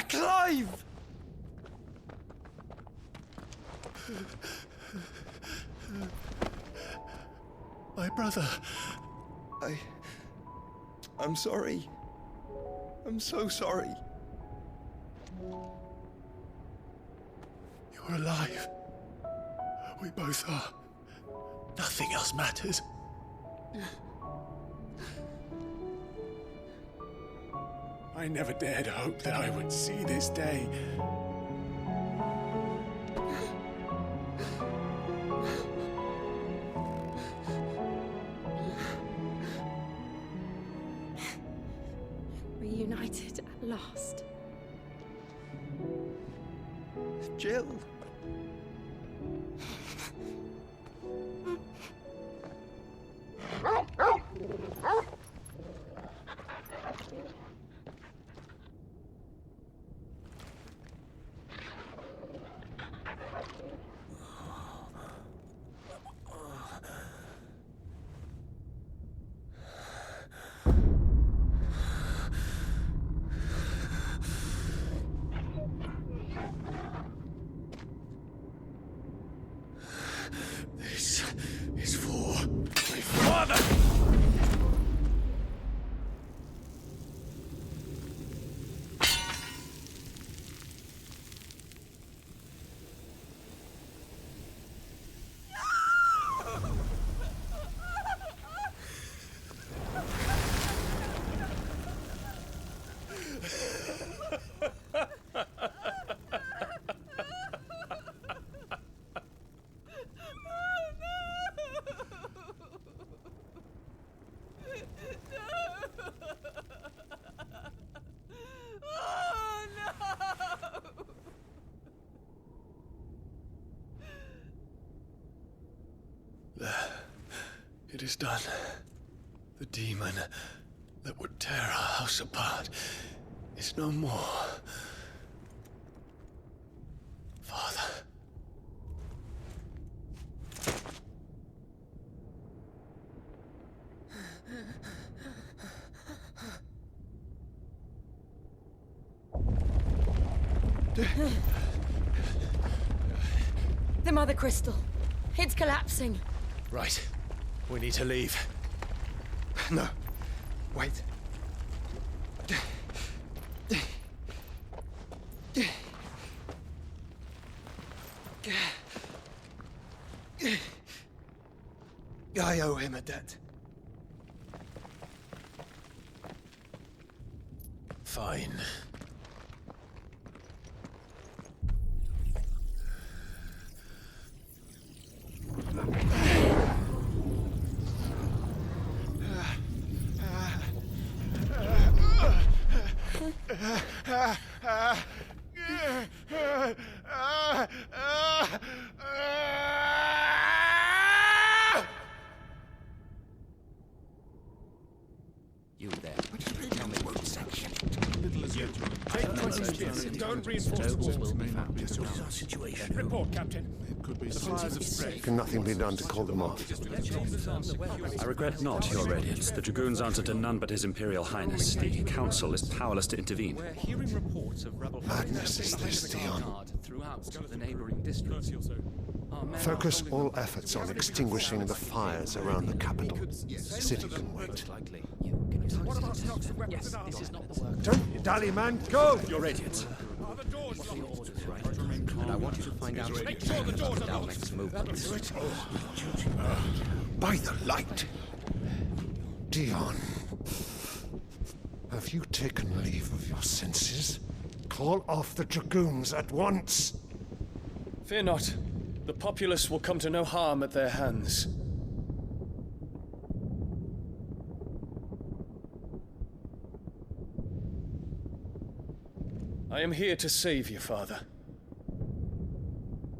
Clive! My brother. I'm sorry. I'm so sorry. You're alive. We both are. Nothing else matters. I never dared hope that I would see this day. Reunited at last. Jill. This is for my father! It is done. The demon that would tear our house apart is no more. Father. The Mother Crystal. It's collapsing. Right. We need to leave. No. Wait. I owe him a debt. Fine. You there. Tell me what section. Don't reinforce the walls. Will be found. What is our situation? Report, Captain. It could be supplies of strength. Can nothing be done to call them off? I regret not, Your Radiance. The Dragoons answer to none but His Imperial Highness. The Council is powerless to intervene. We're hearing reports of rebel Madness is this, Dion. throughout the neighboring districts. Our men Focus are all efforts on extinguishing the fires around the capital. The city can wait. likely. What about stocks of weapons and armor? This is not the work. Don't you dally, man. Go! Your Radiance. Are the doors locked? And I want you to find out Make sure the doors are our locked. next movement. By the light. Dion. Have you taken leave of your senses? Call off the Dragoons at once. Fear not. The populace will come to no harm at their hands. I am here to save you, Father.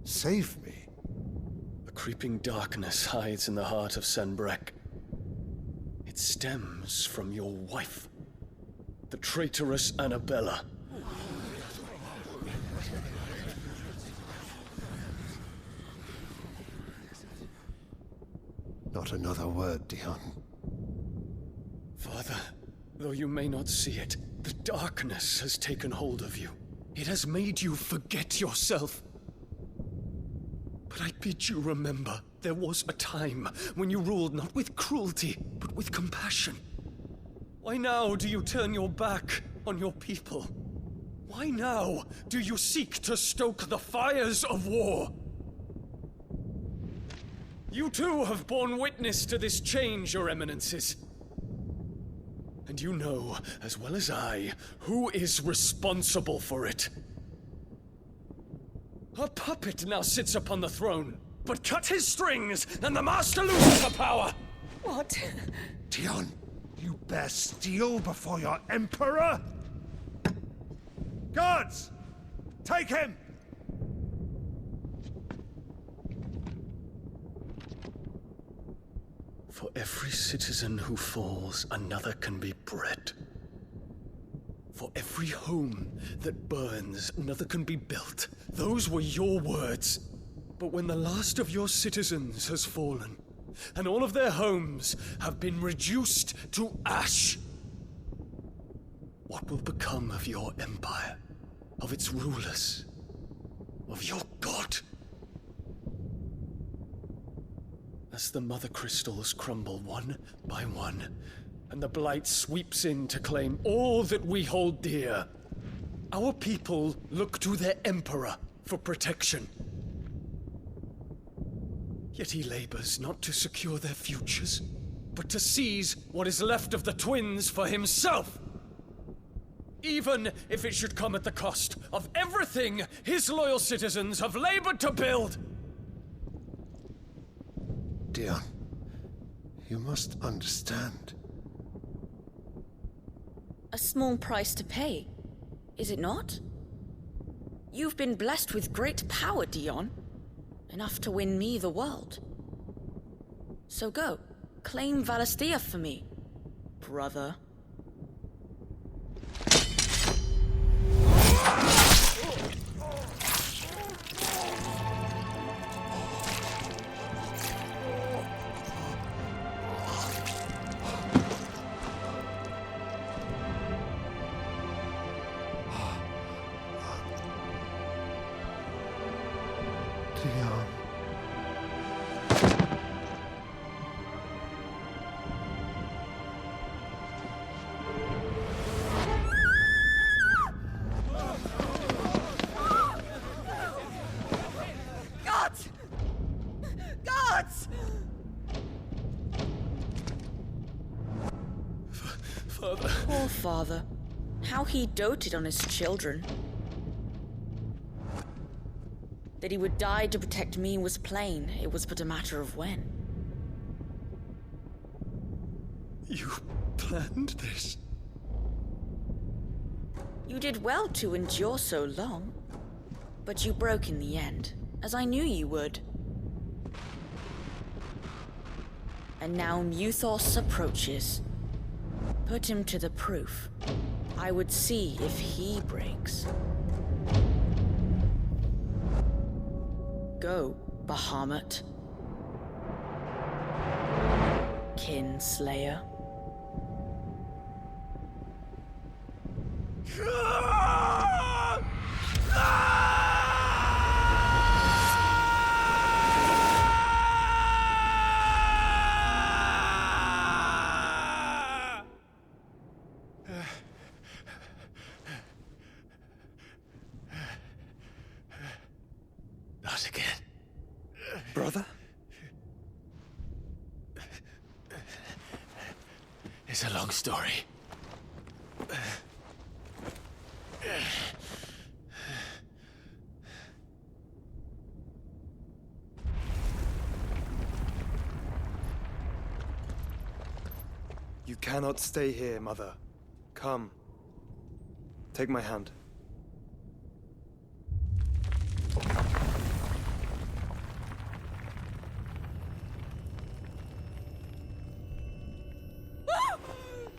Save me? A creeping darkness hides in the heart of Sanbreque. It stems from your wife, the traitorous Annabella. Not another word, Dion. Father, Though you may not see it, the darkness has taken hold of you. It has made you forget yourself. But I bid you remember, there was a time when you ruled not with cruelty, but with compassion. Why now do you turn your back on your people? Why now do you seek to stoke the fires of war? You too have borne witness to this change, your eminences. And you know, as well as I, who is responsible for it. A puppet now sits upon the throne, but cut his strings, and the master loses the power! What? Dion, you bear steel before your emperor? Guards! Take him! For every citizen who falls, another can be bred. For every home that burns, another can be built. Those were your words. But when the last of your citizens has fallen, and all of their homes have been reduced to ash, what will become of your empire, of its rulers, of your god? As the mother crystals crumble one by one, and the blight sweeps in to claim all that we hold dear, our people look to their emperor for protection. Yet he labors not to secure their futures, but to seize what is left of the twins for himself. Even if it should come at the cost of everything his loyal citizens have labored to build. Dion, you must understand. A small price to pay, is it not? You've been blessed with great power, Dion. Enough to win me the world. So go, claim Valisthea for me, brother. Dion. Gods! Gods! Father. Poor father. How he doted on his children. That he would die to protect me was plain. It was but a matter of when. You planned this? You did well to endure so long. But you broke in the end, as I knew you would. And now Muthos approaches. Put him to the proof. I would see if he breaks. Go, Bahamut. Kinslayer. Not again. Brother? It's a long story. You cannot stay here, Mother. Come. Take my hand.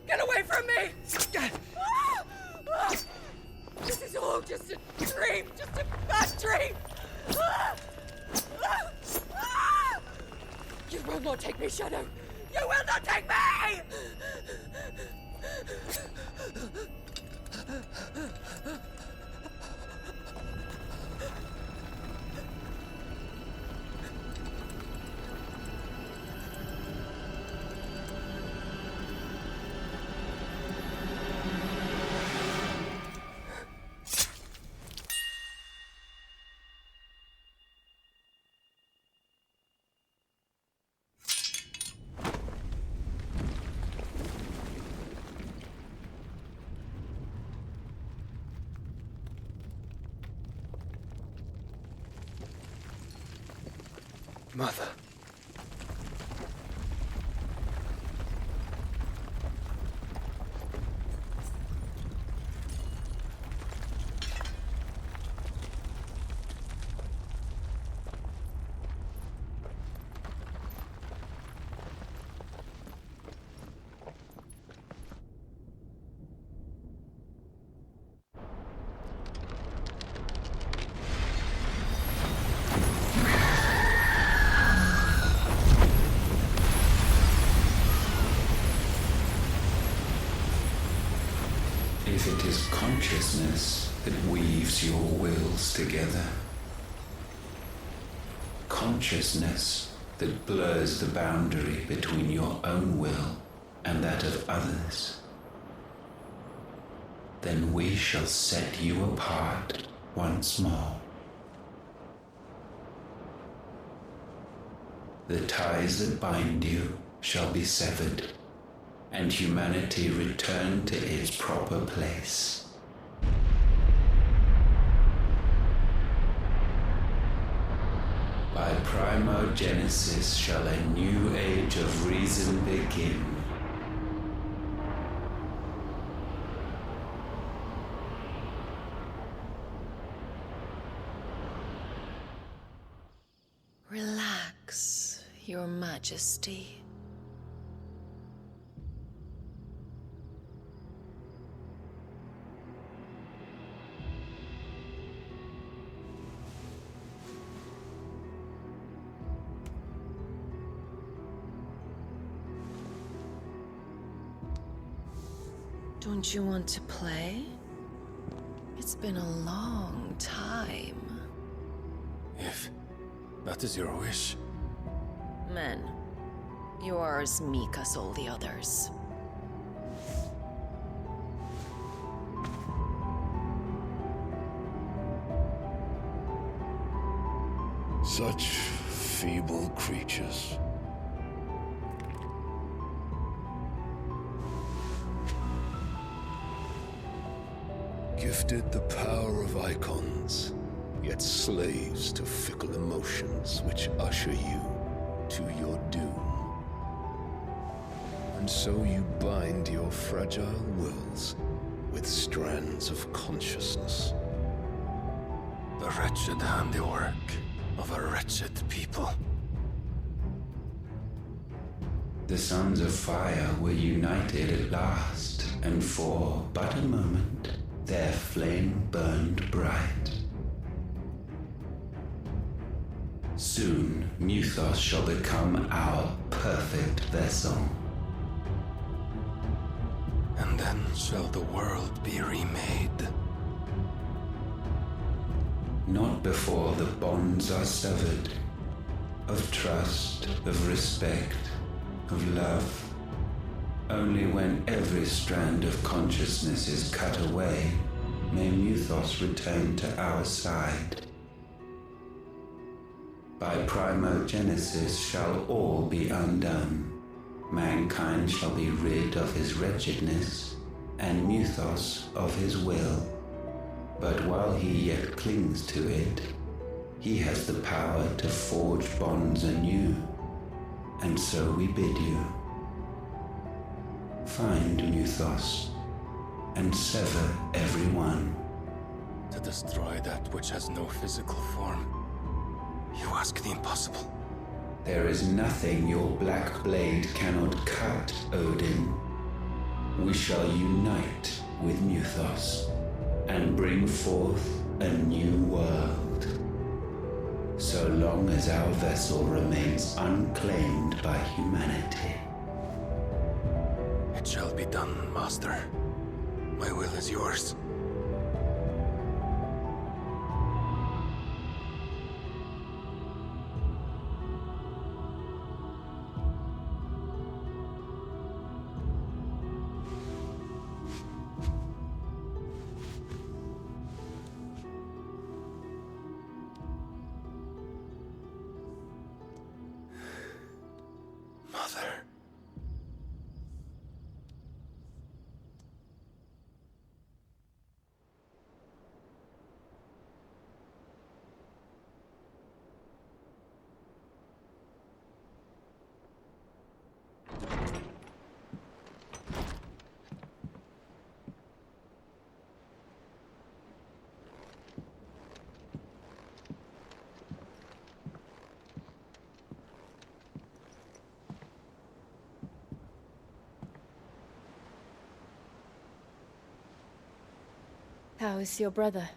Get away from me! This is all just a dream, just a bad dream! You will not take me, Shadow! You will not take me! Mother. If it is consciousness that weaves your wills together, consciousness that blurs the boundary between your own will and that of others, then we shall set you apart once more. The ties that bind you shall be severed, and humanity return to its proper place. By primogenesis shall a new age of reason begin. Relax, Your Majesty. Don't you want to play? It's been a long time. If that is your wish. Men, you are as meek as all the others. Such feeble creatures. Gifted the power of icons, yet slaves to fickle emotions which usher you to your doom. And so you bind your fragile wills with strands of consciousness. The wretched handiwork of a wretched people. The sons of fire were united at last, and for but a moment, their flame burned bright. Soon, Mythos shall become our perfect vessel. And then shall the world be remade. Not before the bonds are severed, of trust, of respect, of love. Only when every strand of consciousness is cut away, may Mythos return to our side. By primogenesis shall all be undone. Mankind shall be rid of his wretchedness, and Mythos of his will. But while he yet clings to it, he has the power to forge bonds anew. And so we bid you, find Mythos, and sever every one. To destroy that which has no physical form. You ask the impossible. There is nothing your black blade cannot cut, Odin. We shall unite with Mythos, and bring forth a new world. So long as our vessel remains unclaimed by humanity. It shall be done, Master. My will is yours. How is your brother?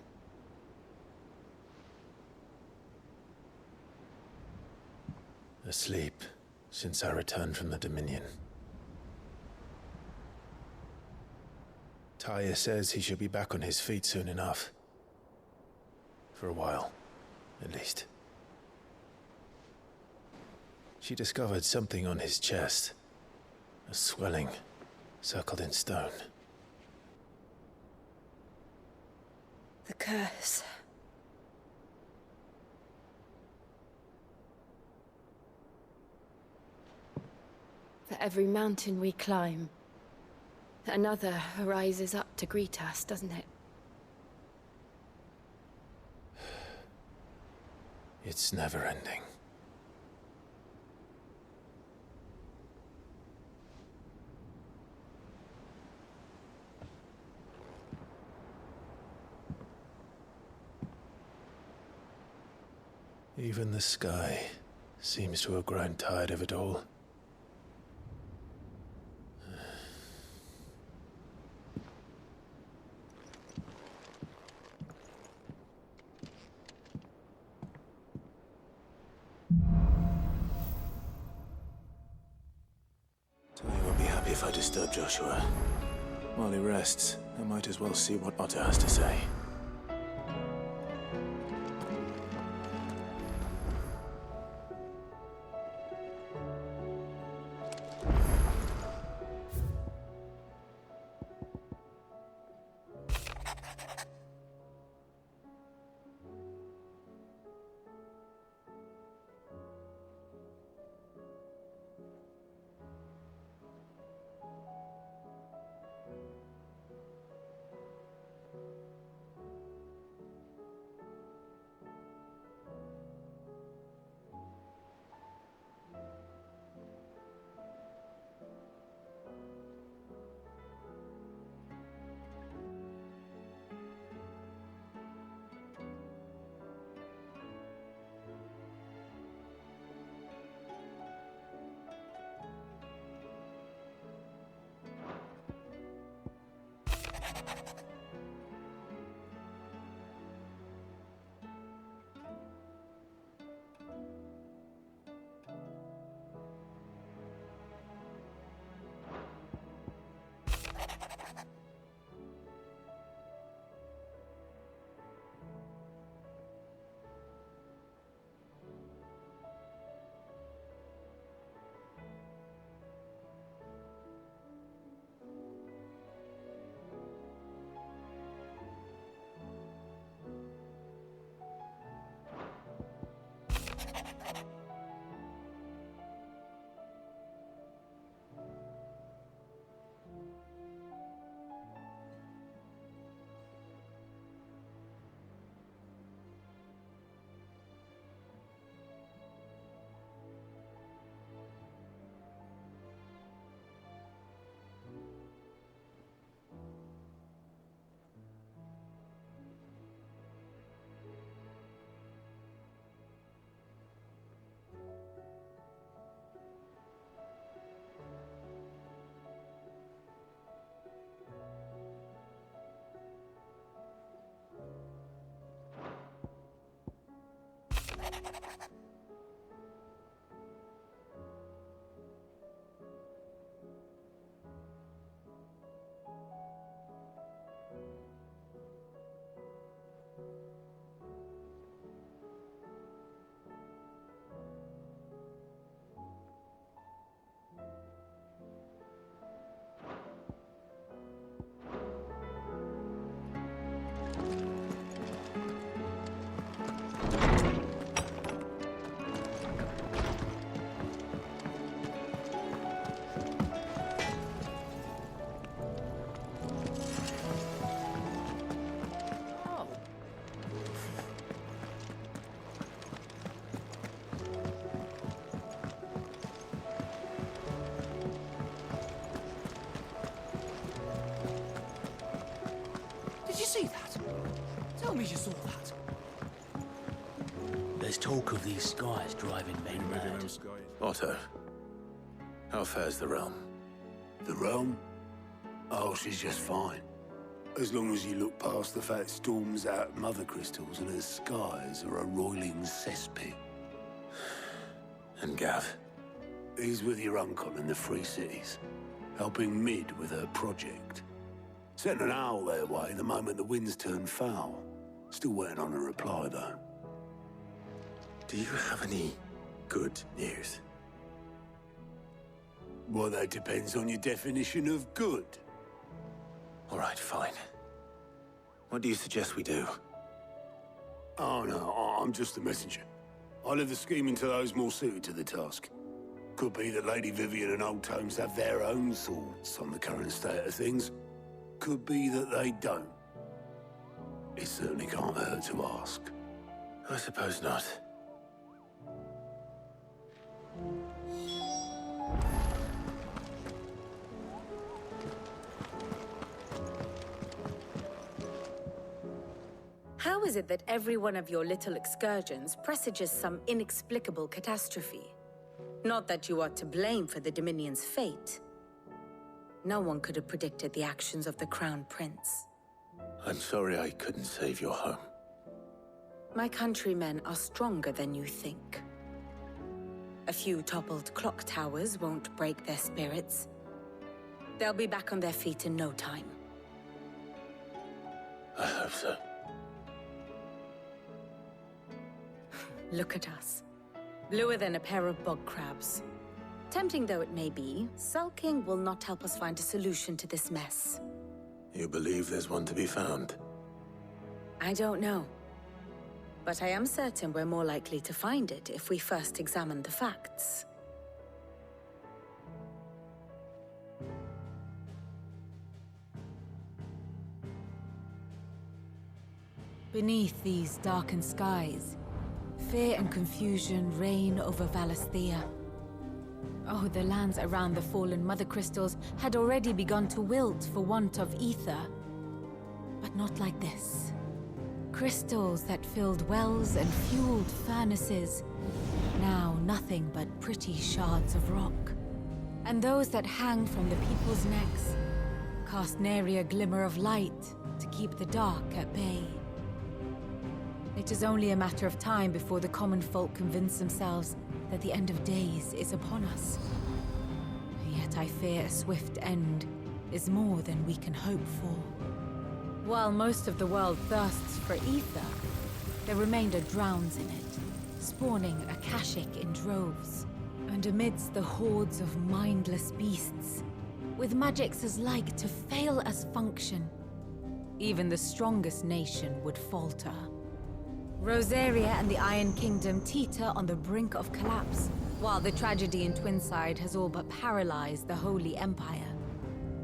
Asleep, since I returned from the Dominion. Taya says he should be back on his feet soon enough. For a while, at least. She discovered something on his chest. A swelling, circled in stone. The curse. For every mountain we climb, another rises up to greet us, doesn't it? It's never ending. Even the sky seems to have grown tired of it all. Tony won't be happy if I disturb Joshua. While he rests, I might as well see what Otter has to say. you saw that. There's talk of these skies driving men mad. Otto, how fares the realm? The realm? Oh, she's just fine. As long as you look past the fact storms out mother crystals and her skies are a roiling cesspit. And Gav? He's with your uncle in the Free Cities, helping Mid with her project. Sent an owl their way the moment the winds turned foul. Still waiting on a reply, though. Do you have any good news? Well, that depends on your definition of good. All right, fine. What do you suggest we do? Oh, no, I'm just a messenger. I'll leave the scheming to those more suited to the task. Could be that Lady Vivian and Old Tomes have their own thoughts on the current state of things. Could be that they don't. It certainly can't hurt to ask. I suppose not. How is it that every one of your little excursions presages some inexplicable catastrophe? Not that you are to blame for the Dominion's fate. No one could have predicted the actions of the Crown Prince. I'm sorry I couldn't save your home. My countrymen are stronger than you think. A few toppled clock towers won't break their spirits. They'll be back on their feet in no time. I hope so. Look at us. Bluer than a pair of bog crabs. Tempting though it may be, sulking will not help us find a solution to this mess. You believe there's one to be found? I don't know. But I am certain we're more likely to find it if we first examine the facts. Beneath these darkened skies, fear and confusion reign over Valisthea. Oh, the lands around the fallen Mother Crystals had already begun to wilt for want of ether. But not like this. Crystals that filled wells and fueled furnaces. Now nothing but pretty shards of rock. And those that hang from the people's necks cast nary a glimmer of light to keep the dark at bay. It is only a matter of time before the common folk convince themselves that the end of days is upon us. Yet I fear a swift end is more than we can hope for. While most of the world thirsts for ether, the remainder drowns in it, spawning Akashic in droves. And amidst the hordes of mindless beasts, with magics as like to fail as function, even the strongest nation would falter. Rosaria and the Iron Kingdom teeter on the brink of collapse, while the tragedy in Twinside has all but paralyzed the Holy Empire.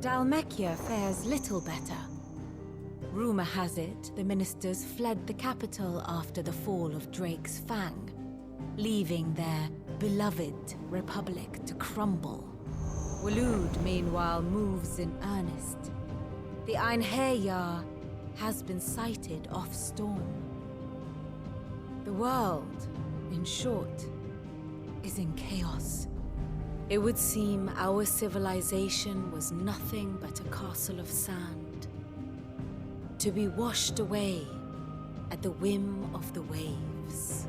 Dalmekia fares little better. Rumor has it the ministers fled the capital after the fall of Drake's Fang, leaving their beloved republic to crumble. Waloed, meanwhile, moves in earnest. The Einherjar has been sighted off-storm. The world, in short, is in chaos. It would seem our civilization was nothing but a castle of sand, to be washed away at the whim of the waves.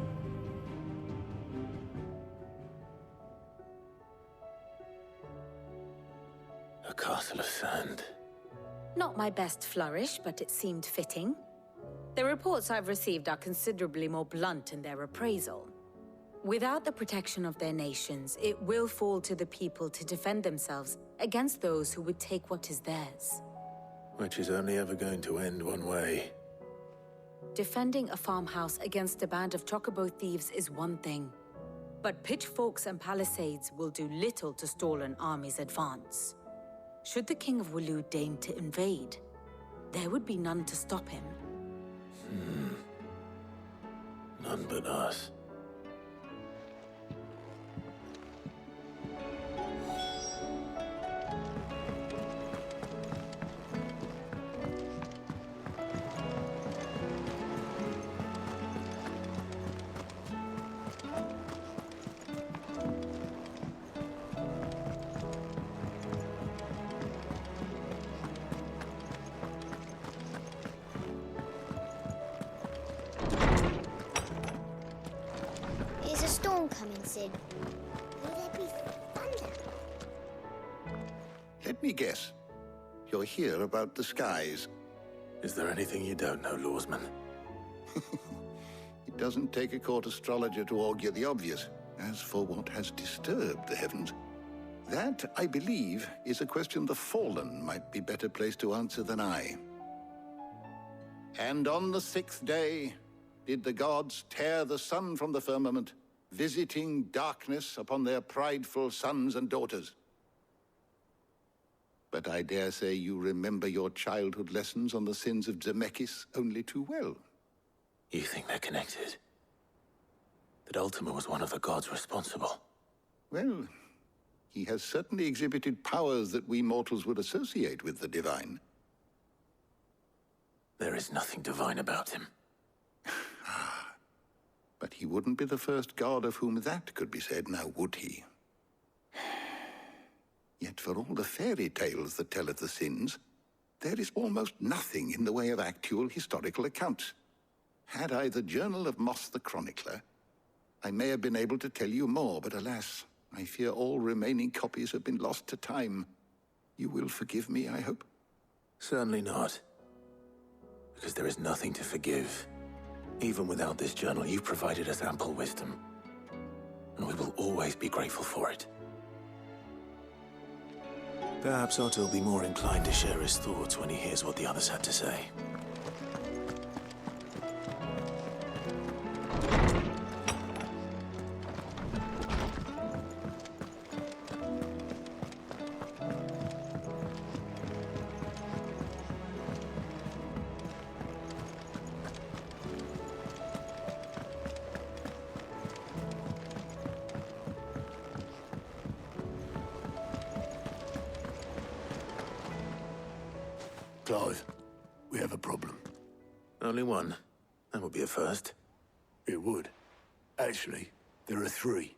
A castle of sand. Not my best flourish, but it seemed fitting. The reports I've received are considerably more blunt in their appraisal. Without the protection of their nations, it will fall to the people to defend themselves against those who would take what is theirs. Which is only ever going to end one way. Defending a farmhouse against a band of chocobo thieves is one thing, but pitchforks and palisades will do little to stall an army's advance. Should the King of Waloed deign to invade, there would be none to stop him. None but us. coming, Cid. Will there be thunder? Let me guess. You're here about the skies. Is there anything you don't know, Lawsman? It doesn't take a court astrologer to augur the obvious. As for what has disturbed the heavens, that, I believe, is a question the Fallen might be better placed to answer than I. And on the 6th day did the gods tear the sun from the firmament, visiting darkness upon their prideful sons and daughters. But I dare say you remember your childhood lessons on the sins of Zemeckis only too well. You think they're connected? That Ultima was one of the gods responsible? Well, he has certainly exhibited powers that we mortals would associate with the divine. There is nothing divine about him. But he wouldn't be the first god of whom that could be said, now would he? Yet for all the fairy tales that tell of the sins, there is almost nothing in the way of actual historical accounts. Had I the Journal of Moss the Chronicler, I may have been able to tell you more, but alas, I fear all remaining copies have been lost to time. You will forgive me, I hope? Certainly not. Because there is nothing to forgive. Even without this journal, you provided us ample wisdom. And we will always be grateful for it. Perhaps Otto will be more inclined to share his thoughts when he hears what the others had to say. Clive, we have a problem. Only one. That would be a first. It would. Actually, there are 3.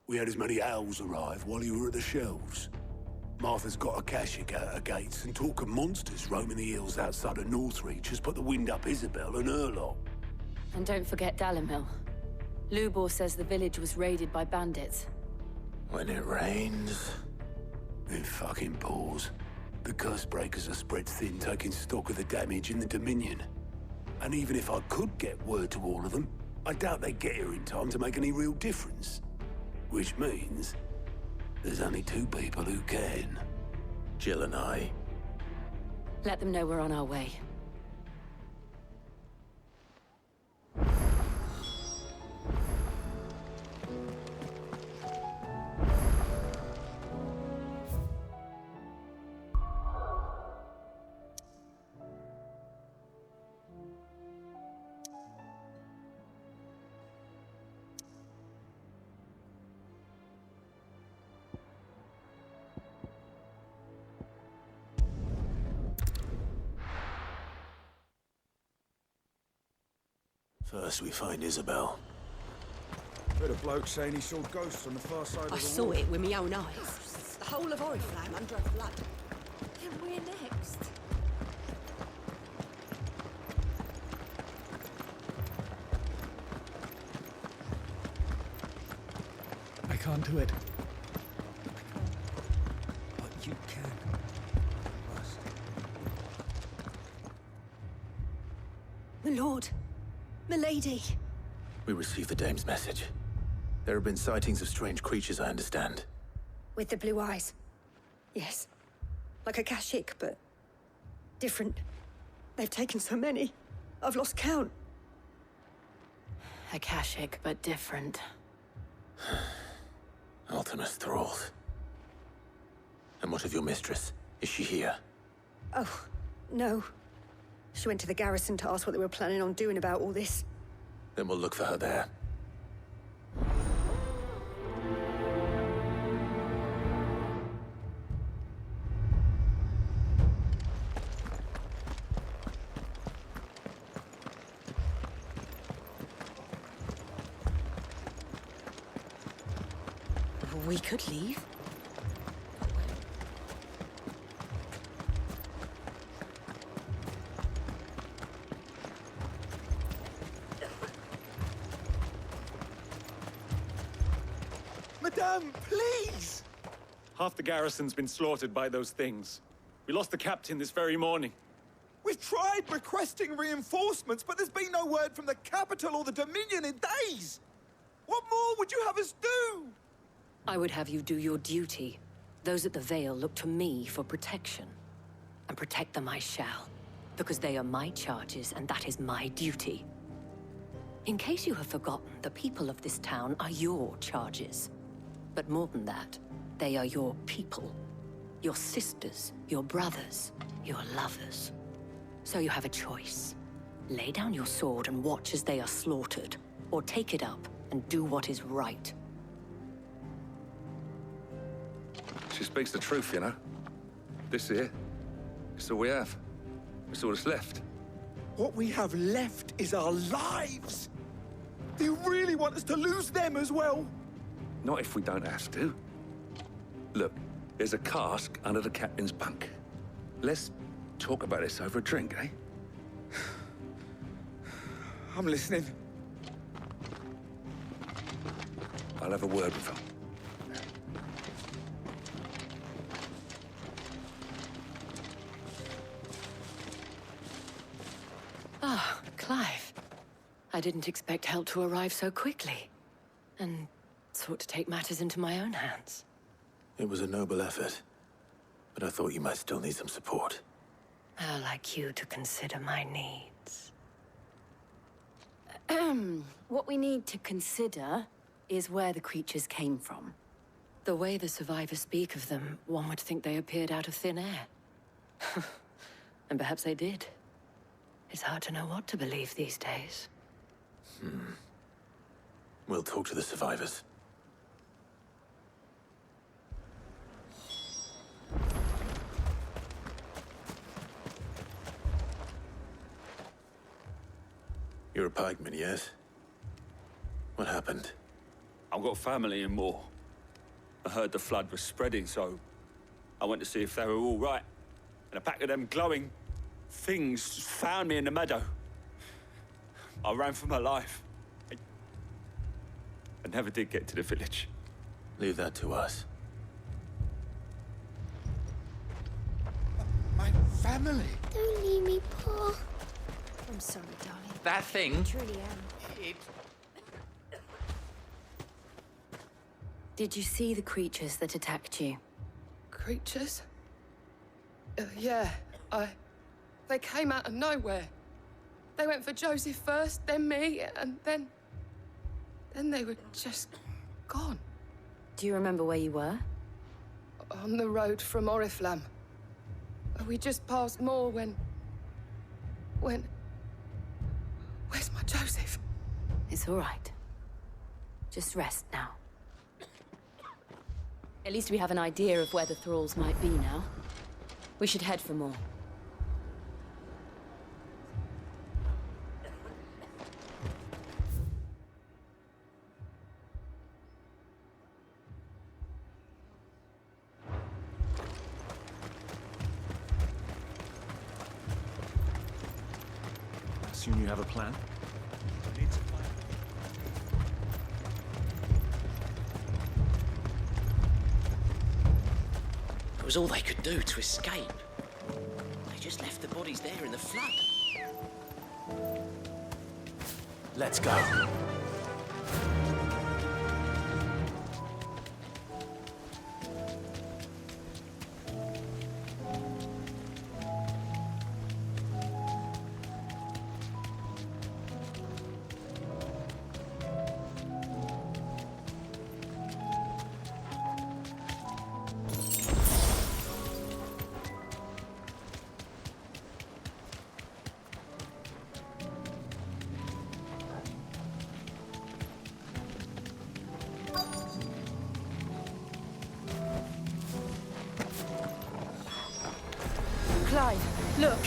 We had as many owls arrive while you were at the shelves. Martha's got a Kashik out her gates, and talk of monsters roaming the hills outside of Northreach has put the wind up Isabel and her lot. And don't forget Dalimil. Lubor says the village was raided by bandits. When it rains... It fucking pours. The curse breakers are spread thin, taking stock of the damage in the Dominion. And even if I could get word to all of them, I doubt they'd get here in time to make any real difference. Which means there's only 2 people who can. Jill and I. Let them know we're on our way. First we find Isabel. Heard a bloke saying he saw ghosts on the far side of the I wall. saw it with my own eyes. The whole of Oriflamme under a flood. And we're next. I can't do it. But you can. My lord. Milady. We received the dame's message. There have been sightings of strange creatures, I understand. With the blue eyes. Yes. Like a Kashik, but different. They've taken so many. I've lost count. A Kashik, but different. Ultima's thralls. And what of your mistress? Is she here? Oh, no. She went to the garrison to ask what they were planning on doing about all this. Then we'll look for her there. We could leave. Come, please! Half the garrison's been slaughtered by those things. We lost the captain this very morning. We've tried requesting reinforcements, but there's been no word from the capital or the Dominion in days! What more would you have us do? I would have you do your duty. Those at the Vale look to me for protection. And protect them I shall. Because they are my charges, and that is my duty. In case you have forgotten, the people of this town are your charges. But more than that, they are your people. Your sisters, your brothers, your lovers. So you have a choice. Lay down your sword and watch as they are slaughtered, or take it up and do what is right. She speaks the truth, you know. This here, it's all we have. It's all that's left. What we have left is our lives! Do you really want us to lose them as well? Not if we don't have to. Look, there's a cask under the captain's bunk. Let's talk about this over a drink, eh? I'm listening. I'll have a word with them. Ah, Clive. I didn't expect help to arrive so quickly. And sought to take matters into my own hands. It was a noble effort, but I thought you might still need some support. I'd like you to consider my needs. What we need to consider is where the creatures came from. The way the survivors speak of them, one would think they appeared out of thin air. And perhaps they did. It's hard to know what to believe these days. We'll talk to the survivors. You're a pikeman, yes? What happened? I've got family in Moor. I heard the flood was spreading, so I went to see if they were all right. And a pack of them glowing things just found me in the meadow. I ran for my life. I never did get to the village. Leave that to us. My family! Don't leave me, Paul. I'm sorry, darling. That thing. I truly am. Did you see the creatures that attacked you? Creatures? Yeah, They came out of nowhere. They went for Joseph first, then me, and then they were just gone. Do you remember where you were? On the road from Oriflamme. We just passed Moor when... Where's my Joseph? It's all right. Just rest now. At least we have an idea of where the thralls might be now. We should head for more. Assume you have a plan? It was all they could do to escape. They just left the bodies there in the flood. Let's go. Clive, look.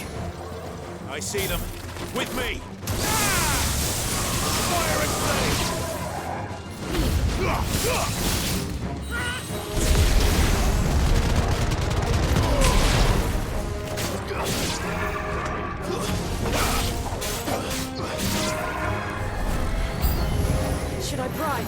I see them. With me! Should I bribe?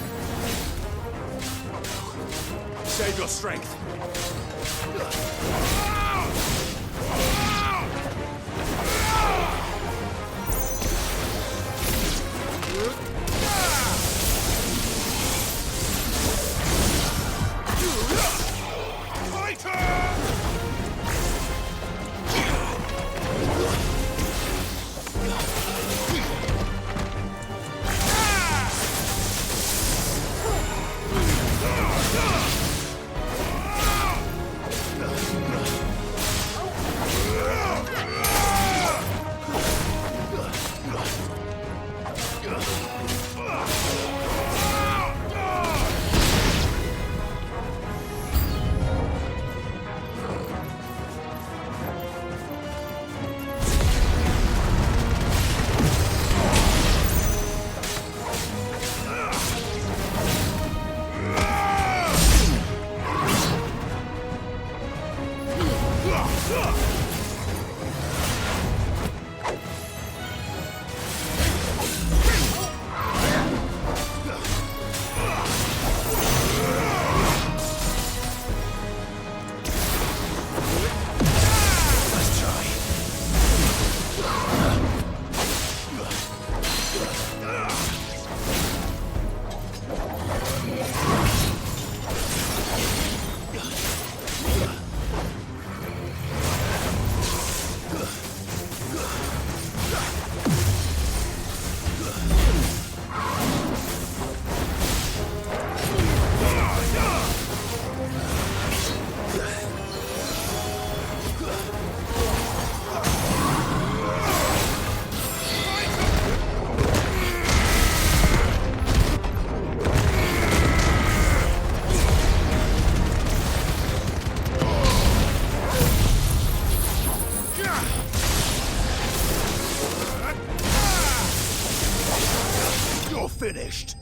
Finished.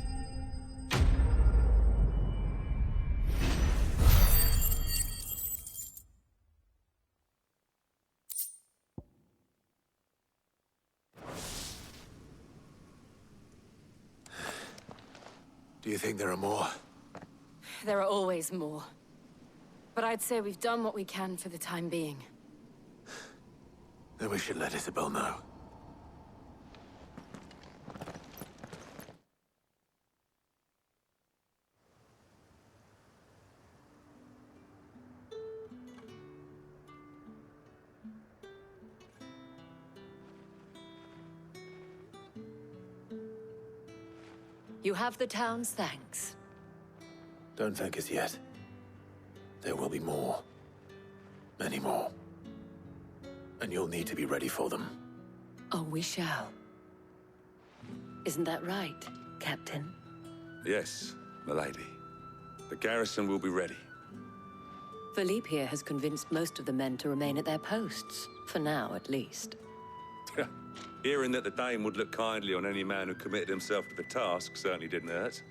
Do you think there are more? There are always more. But I'd say we've done what we can for the time being. Then we should let Isabel know. You have the town's thanks. Don't thank us yet. There will be more. Many more. And you'll need to be ready for them. Oh, we shall. Isn't that right, Captain? Yes, milady. The garrison will be ready. Philippe here has convinced most of the men to remain at their posts. For now, at least. Hearing that the Dane would look kindly on any man who committed himself to the task certainly didn't hurt.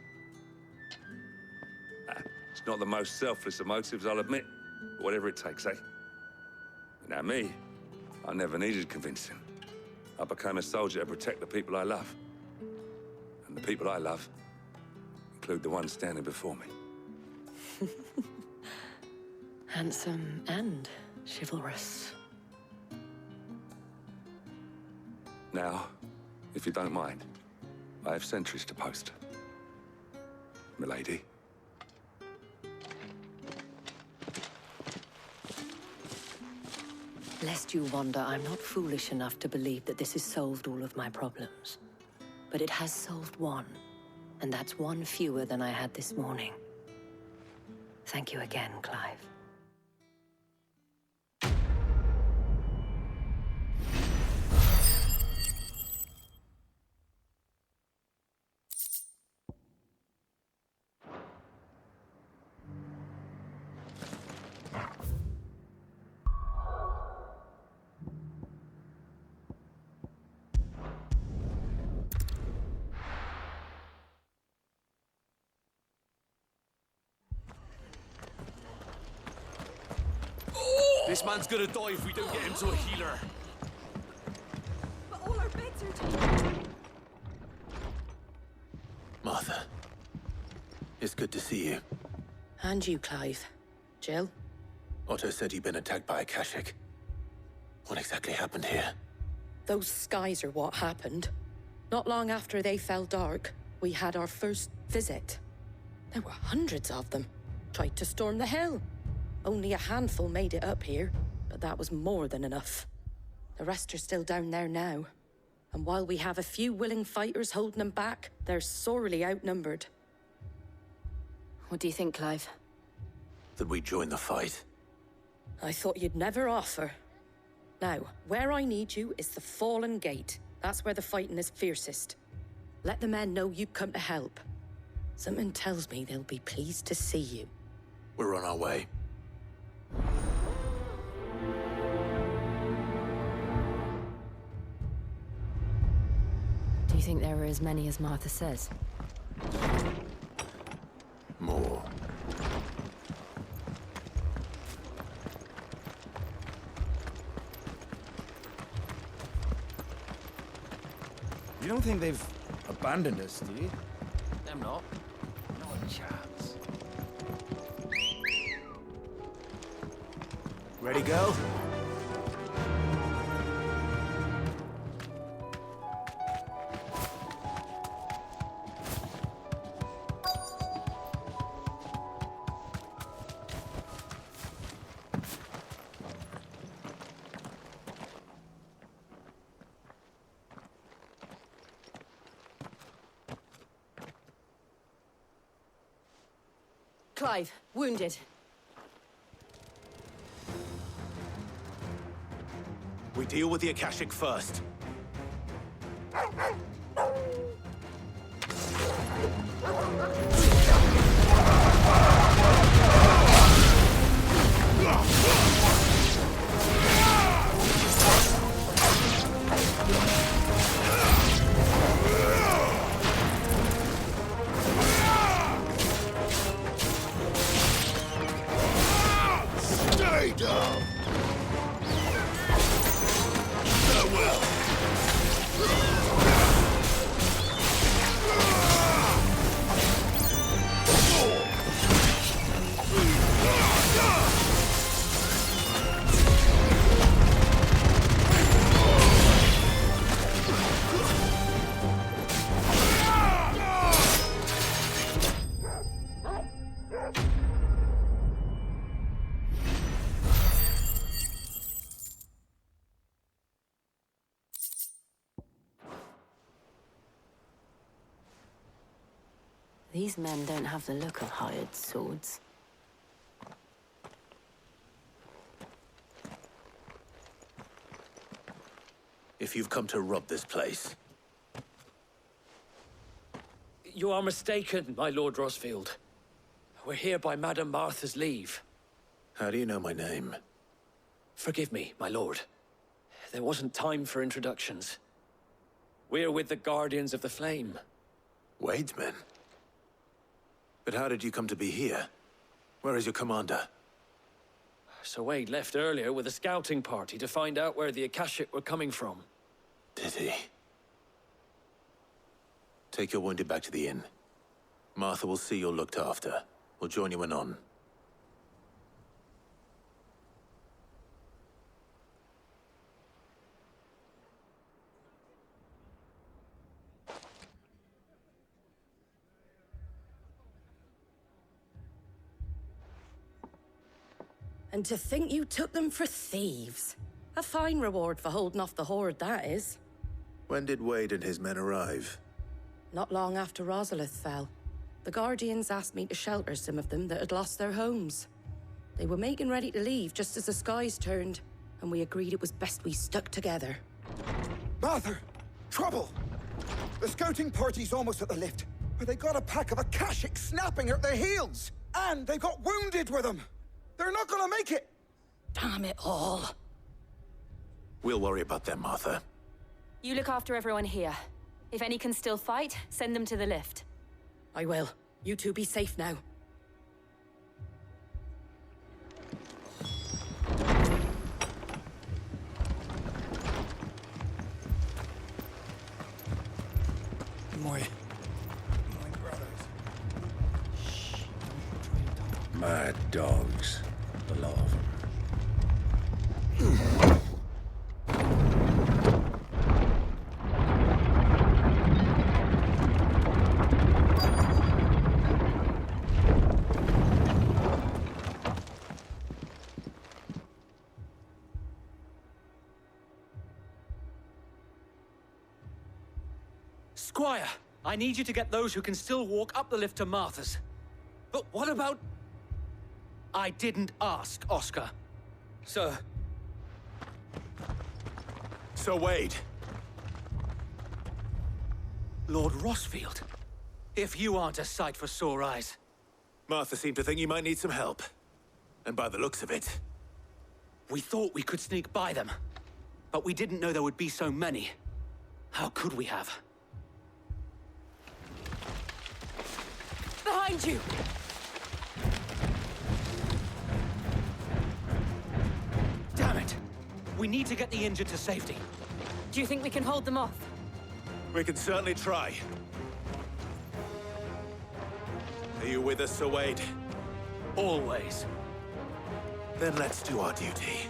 It's not the most selfless of motives, I'll admit. But whatever it takes, eh? Now me, I never needed convincing. I became a soldier to protect the people I love. And the people I love include the ones standing before me. Handsome and chivalrous. Now, if you don't mind, I have sentries to post. Milady. Lest you wonder, I'm not foolish enough to believe that this has solved all of my problems. But it has solved one, and that's one fewer than I had this morning. Thank you again, Clive. This man's gonna die if we don't get him to a healer. But all our beds are... Martha, it's good to see you. And you, Clive. Jill? Otto said you'd been attacked by a Kashik. What exactly happened here? Those skies are what happened. Not long after they fell dark, we had our first visit. There were hundreds of them. Tried to storm the hill. Only a handful made it up here, but that was more than enough. The rest are still down there now. And while we have a few willing fighters holding them back, they're sorely outnumbered. What do you think, Clive? That we join the fight? I thought you'd never offer. Now, where I need you is the Fallen Gate. That's where the fighting is fiercest. Let the men know you've come to help. Something tells me they'll be pleased to see you. We're on our way. Do you think there are as many as Martha says? More. You don't think they've abandoned us, do you? Them not. Not a chance. Ready, go? Clive, wounded. We deal with the Akashic first. Stay down! Farewell! These men don't have the look of hired swords. If you've come to rob this place, You are mistaken, my Lord Rosfield. We're here by Madame Martha's leave. how do you know my name? Forgive me, my lord. There wasn't time for introductions. We're with the Guardians of the Flame. Wade's men? But how did you come to be here? Where is your commander? Sir Wade left earlier with a scouting party to find out where the Akashic were coming from. Did he? Take your wounded back to the inn. Martha will see you're looked after. We'll join you anon. And to think you took them for thieves. A fine reward for holding off the horde, that is. When did Wade and his men arrive? Not long after Rosalith fell. The Guardians asked me to shelter some of them that had lost their homes. They were making ready to leave just as the skies turned, and we agreed it was best we stuck together. Martha! Trouble! The scouting party's almost at the lift, but they got a pack of Akashic snapping at their heels! And they got wounded with them! They're not gonna make it! Damn it all. We'll worry about them, Martha. You look after everyone here. If any can still fight, send them to the lift. I will. You two be safe now. My Mad dogs. A lot of them. Squire, I need you to get those who can still walk up the lift to Martha's. But what about... I didn't ask, Oscar. Sir. Sir Wade. Lord Rosfield. If you aren't a sight for sore eyes. Martha seemed to think you might need some help. And by the looks of it... We thought we could sneak by them. But we didn't know there would be so many. How could we have? Behind you! Damn it! We need to get the injured to safety. Do you think we can hold them off? We can certainly try. Are you with us, Sir Wade? Always. Then let's do our duty.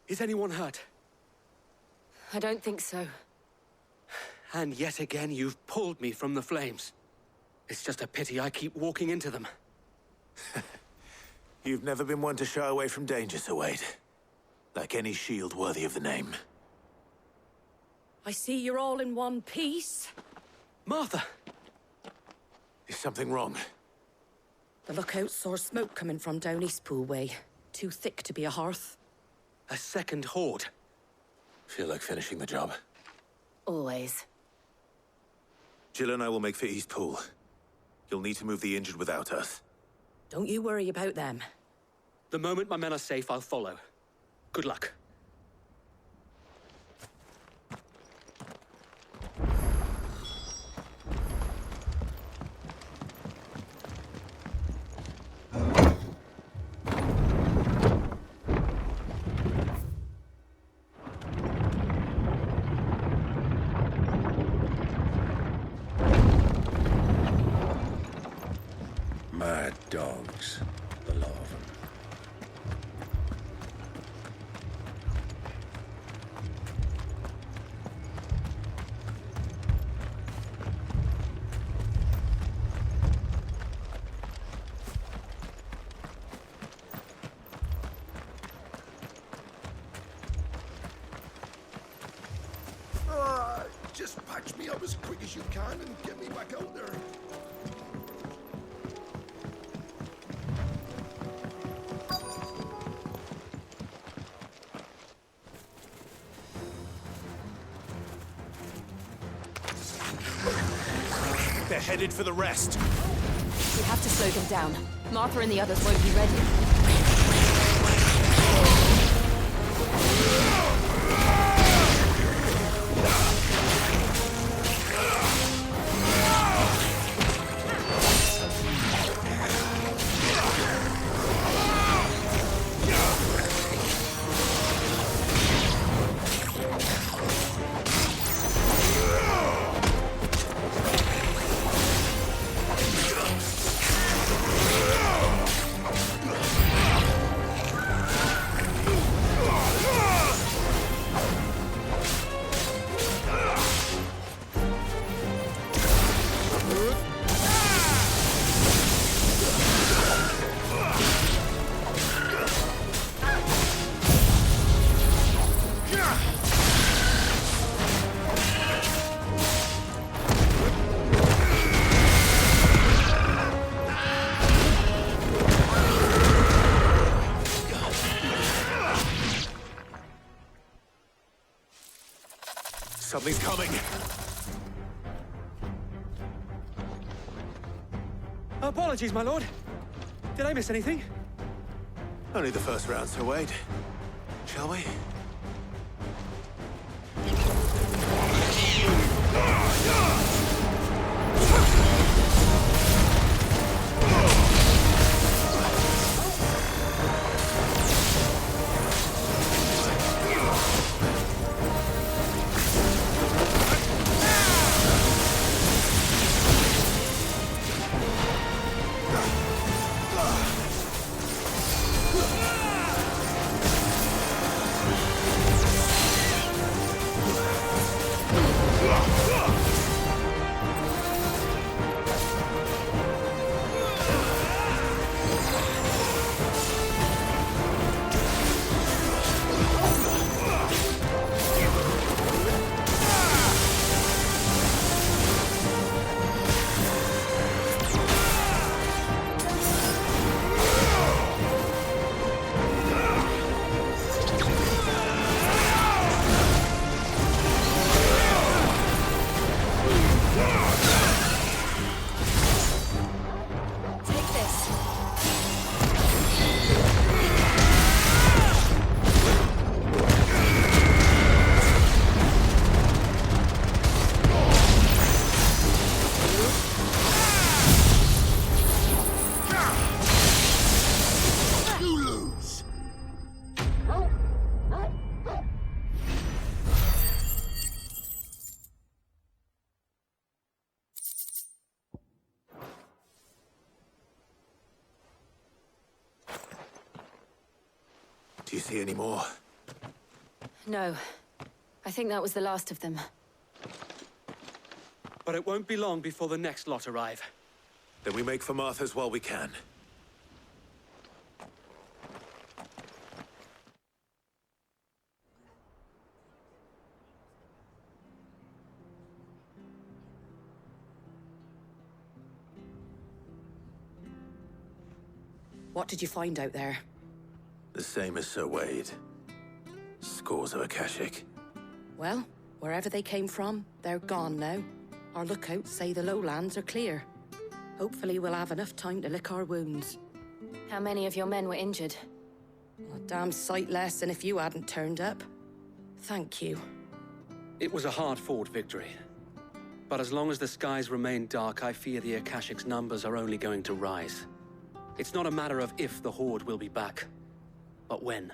Is anyone hurt? I don't think so. And yet again, you've pulled me from the flames. It's just a pity I keep walking into them. You've never been one to shy away from danger, Sir Wade. Like any shield worthy of the name. I see you're all in one piece. Martha! Is something wrong? The lookout saw smoke coming from down Eastpool way. Too thick to be a hearth. A second horde. Feel like finishing the job? Always. Jill and I will make for Eastpool. You'll need to move the injured without us. Don't you worry about them. The moment my men are safe, I'll follow. Good luck. Just patch me up as quick as you can and get me back out there. They're headed for the rest. We have to slow them down. Martha and the others won't be ready. Something's coming. Apologies, my lord. Did I miss anything? Only the first round, so wait. Shall we? Do you see any more? No. I think that was the last of them. But it won't be long before the next lot arrive. Then we make for Martha's while we can. What did you find out there? The same as Sir Wade. Scores of Akashic. Well, wherever they came from, they're gone now. Our lookouts say the lowlands are clear. Hopefully we'll have enough time to lick our wounds. How many of your men were injured? A damn sight less than if you hadn't turned up. Thank you. It was a hard-fought victory. But as long as the skies remain dark, I fear the Akashic's numbers are only going to rise. It's not a matter of if the Horde will be back, but when.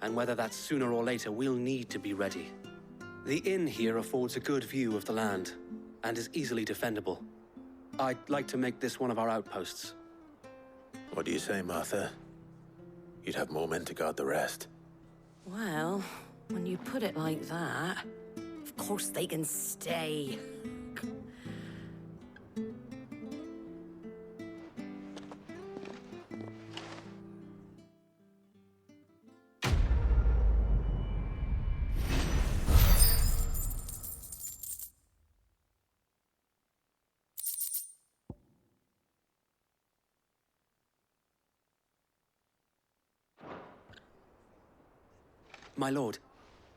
And whether that's sooner or later, we'll need to be ready. The inn here affords a good view of the land, and is easily defendable. I'd like to make this one of our outposts. What do you say, Martha? You'd have more men to guard the rest. Well, when you put it like that, of course they can stay. My lord,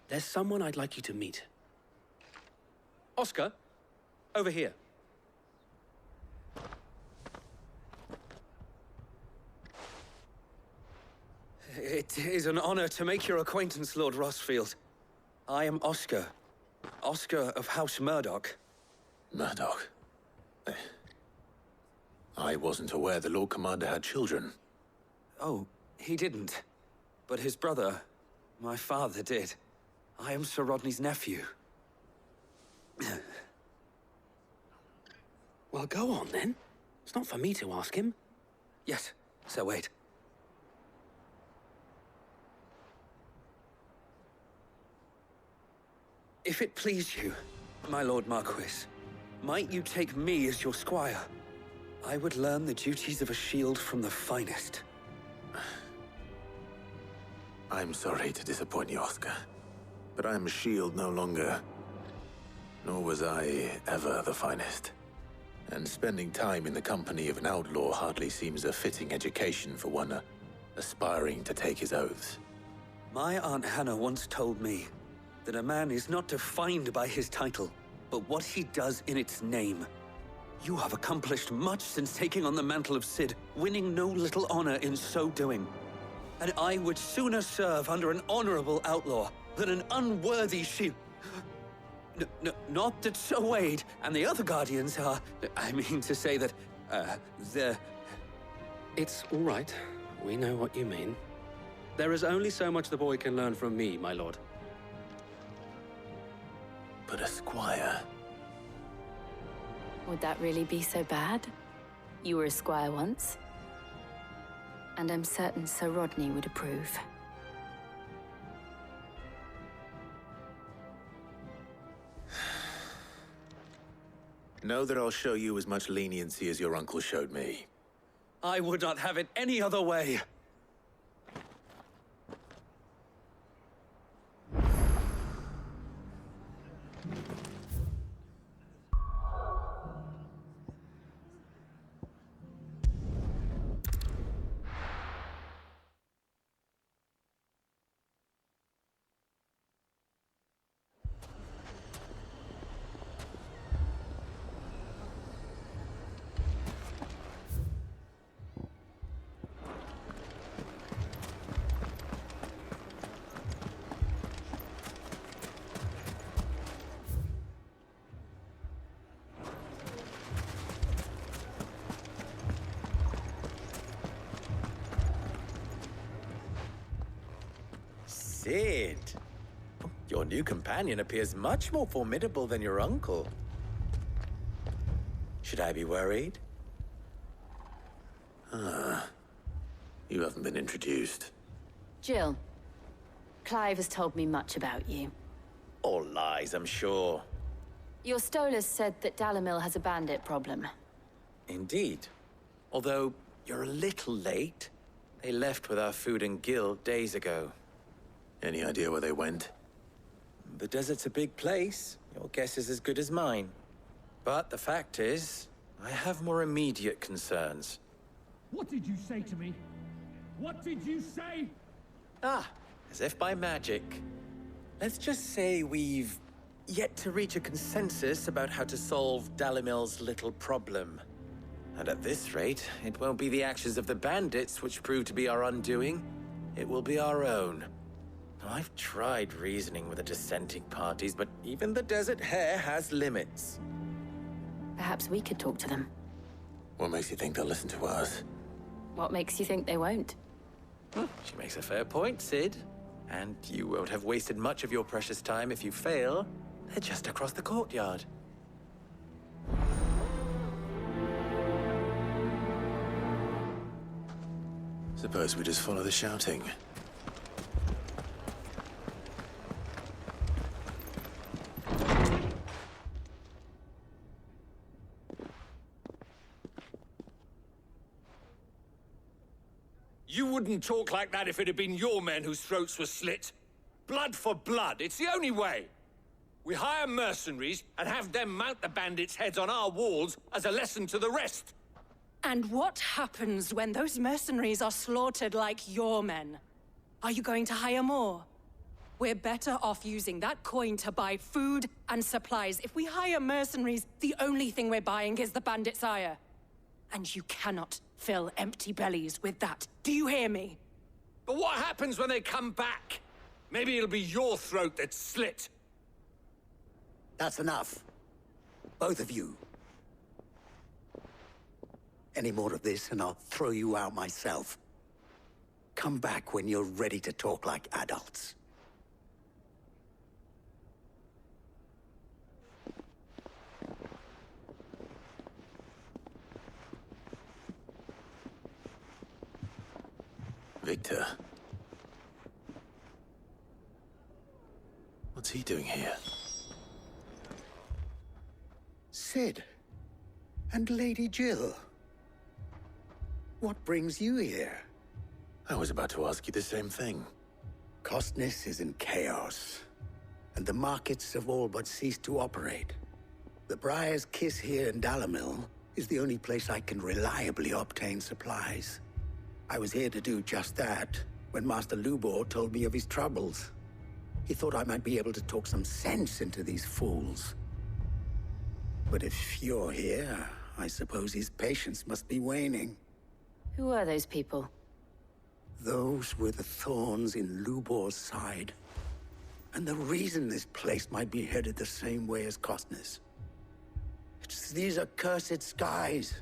there's someone I'd like you to meet. Oscar, over here. It is an honor to make your acquaintance, Lord Rosfield. I am Oscar. Oscar of House Murdoch. Murdoch? I wasn't aware the Lord Commander had children. Oh, he didn't. But his brother, my father, did. I am Sir Rodney's nephew. Well, go on, then. It's not for me to ask him. Yes, Sir Wade. If it please you, my Lord Marquis, might you take me as your squire? I would learn the duties of a shield from the finest. I'm sorry to disappoint you, Oscar, but I am a shield no longer. Nor was I ever the finest. And spending time in the company of an outlaw hardly seems a fitting education for one aspiring to take his oaths. My Aunt Hannah once told me that a man is not defined by his title, but what he does in its name. You have accomplished much since taking on the mantle of Cid, winning no little honor in so doing. And I would sooner serve under an honorable outlaw than an unworthy shield. Not that Sir Wade and the other Guardians are... I mean to say that, they're... It's all right. We know what you mean. There is only so much the boy can learn from me, my lord. But a squire... Would that really be so bad? You were a squire once. And I'm certain Sir Rodney would approve. Know that I'll show you as much leniency as your uncle showed me. I would not have it any other way. Cid, your new companion appears much more formidable than your uncle. Should I be worried? You haven't been introduced. Jill, Clive has told me much about you. All lies, I'm sure. Your Stolas said that Dalimil has a bandit problem. Indeed. Although, you're a little late. They left with our food and guild days ago. Any idea where they went? The desert's a big place. Your guess is as good as mine. But the fact is, I have more immediate concerns. What did you say to me? What did you say? Ah, as if by magic. Let's just say we've yet to reach a consensus about how to solve Dalimil's little problem. And at this rate, it won't be the actions of the bandits which prove to be our undoing. It will be our own. I've tried reasoning with the dissenting parties, but even the Desert Hare has limits. Perhaps we could talk to them. What makes you think they'll listen to us? What makes you think they won't? She makes a fair point, Cid. And you won't have wasted much of your precious time if you fail. They're just across the courtyard. Suppose we just follow the shouting. You wouldn't talk like that if it had been your men whose throats were slit. Blood for blood, it's the only way. We hire mercenaries and have them mount the bandits' heads on our walls as a lesson to the rest. And what happens when those mercenaries are slaughtered like your men? Are you going to hire more? We're better off using that coin to buy food and supplies. If we hire mercenaries, the only thing we're buying is the bandit's ire. And you cannot fill empty bellies with that. Do you hear me? But what happens when they come back? Maybe it'll be your throat that's slit. That's enough. Both of you. Any more of this and I'll throw you out myself. Come back when you're ready to talk like adults. Victor. What's he doing here? Cid. And Lady Jill. What brings you here? I was about to ask you the same thing. Costness is in chaos, and the markets have all but ceased to operate. The Briar's Kiss here in Dalimil is the only place I can reliably obtain supplies. I was here to do just that when Master Lubor told me of his troubles. He thought I might be able to talk some sense into these fools. But if you're here, I suppose his patience must be waning. Who are those people? Those were the thorns in Lubor's side. And the reason this place might be headed the same way as Costness. It's these accursed skies.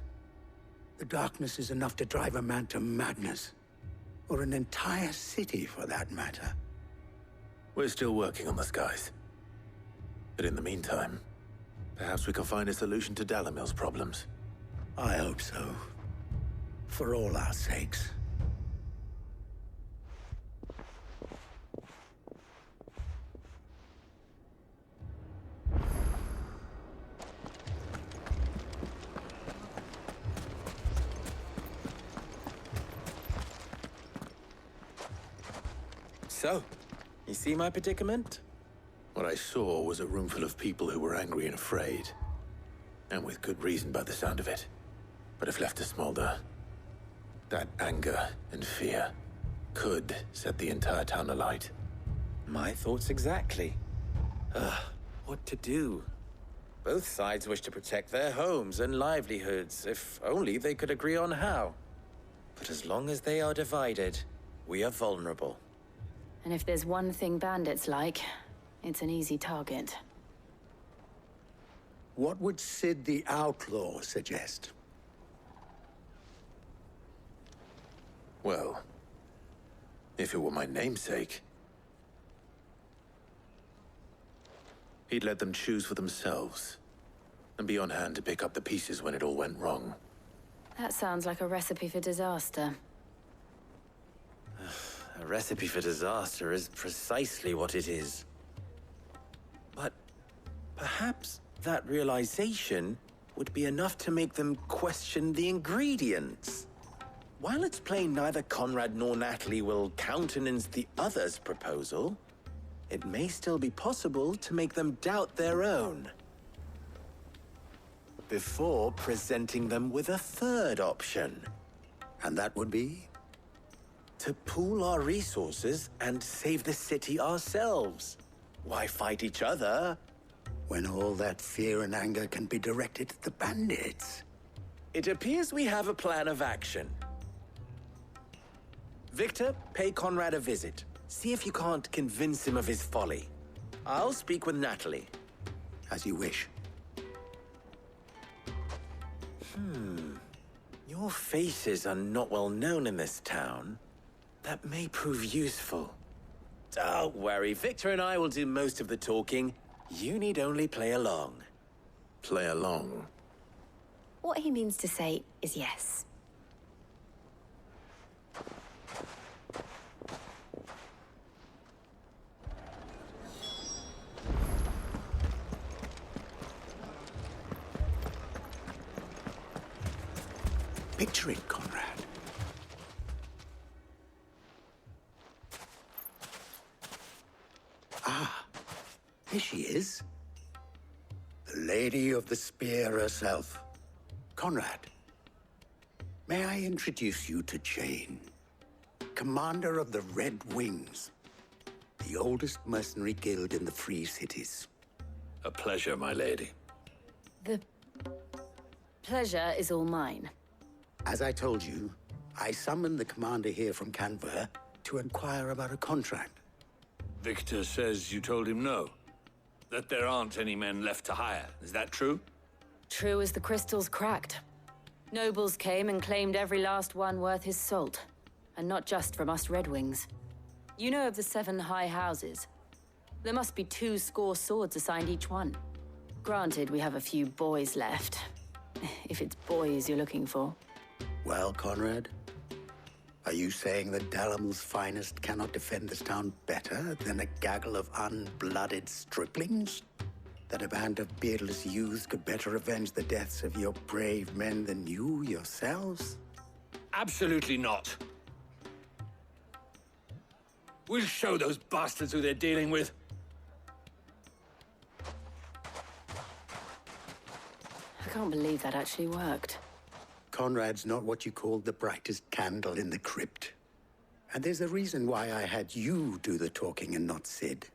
The darkness is enough to drive a man to madness. Or an entire city, for that matter. We're still working on the skies. But in the meantime, perhaps we can find a solution to Dalimil's problems. I hope so. For all our sakes. So, you see my predicament? What I saw was a room full of people who were angry and afraid. And with good reason by the sound of it. But if left to smolder, that anger and fear could set the entire town alight. My thoughts exactly. What to do? Both sides wish to protect their homes and livelihoods, if only they could agree on how. But as long as they are divided, we are vulnerable. And if there's one thing bandits like, it's an easy target. What would Cid the Outlaw suggest? Well, if it were my namesake, he'd let them choose for themselves, and be on hand to pick up the pieces when it all went wrong. That sounds like a recipe for disaster. A recipe for disaster is precisely what it is. But perhaps that realization would be enough to make them question the ingredients. While it's plain neither Conrad nor Natalie will countenance the other's proposal, it may still be possible to make them doubt their own. Before presenting them with a third option. And that would be? To pool our resources and save the city ourselves. Why fight each other? When all that fear and anger can be directed at the bandits. It appears we have a plan of action. Victor, pay Conrad a visit. See if you can't convince him of his folly. I'll speak with Natalie. As you wish. Your faces are not well known in this town. That may prove useful. Don't worry, Victor and I will do most of the talking. You need only play along. Play along? What he means to say is yes. Picture it, Conrad. Ah, here she is. The Lady of the Spear herself. Conrad, may I introduce you to Jane, Commander of the Red Wings. the oldest mercenary guild in the Free Cities. A pleasure, my lady. The pleasure is all mine. As I told you, I summoned the commander here from Canver to inquire about a contract. Victor says you told him no. That there aren't any men left to hire. Is that true? True as the crystals cracked. Nobles came and claimed every last one worth his salt. And not just from us Red Wings. You know of the 7 high houses. There must be 2 swords assigned each one. Granted, we have a few boys left. If it's boys you're looking for. Well, Conrad, are you saying that Dalamel's finest cannot defend this town better than a gaggle of unblooded striplings? That a band of beardless youths could better avenge the deaths of your brave men than you yourselves? Absolutely not. We'll show those bastards who they're dealing with. I can't believe that actually worked. Conrad's not what you called the brightest candle in the crypt. And there's a reason why I had you do the talking and not Cid.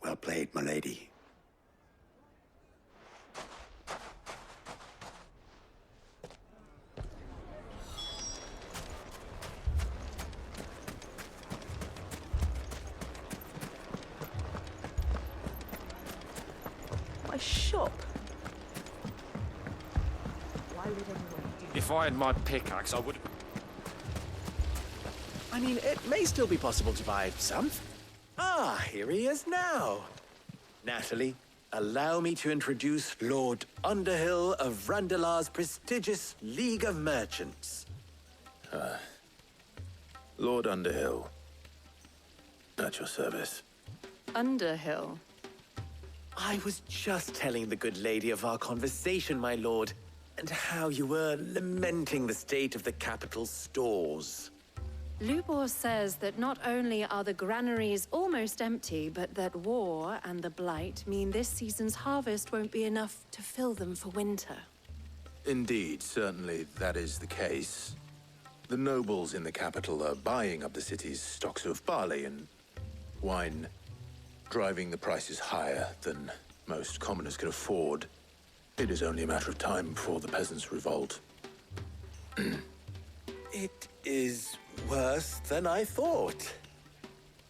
Well played, my lady. My shop. If I had my pickaxe, I would... I mean, it may still be possible to buy some. Ah, here he is now. Natalie, allow me to introduce Lord Underhill of Randalar's prestigious League of Merchants. Lord Underhill. At your service. Underhill? I was just telling the good lady of our conversation, my lord, and how you were lamenting the state of the capital's stores. Lubor says that not only are the granaries almost empty, but that war and the Blight mean this season's harvest won't be enough to fill them for winter. Indeed, certainly that is the case. The nobles in the capital are buying up the city's stocks of barley and wine, driving the prices higher than most commoners can afford. It is only a matter of time before the peasants revolt. It is worse than I thought.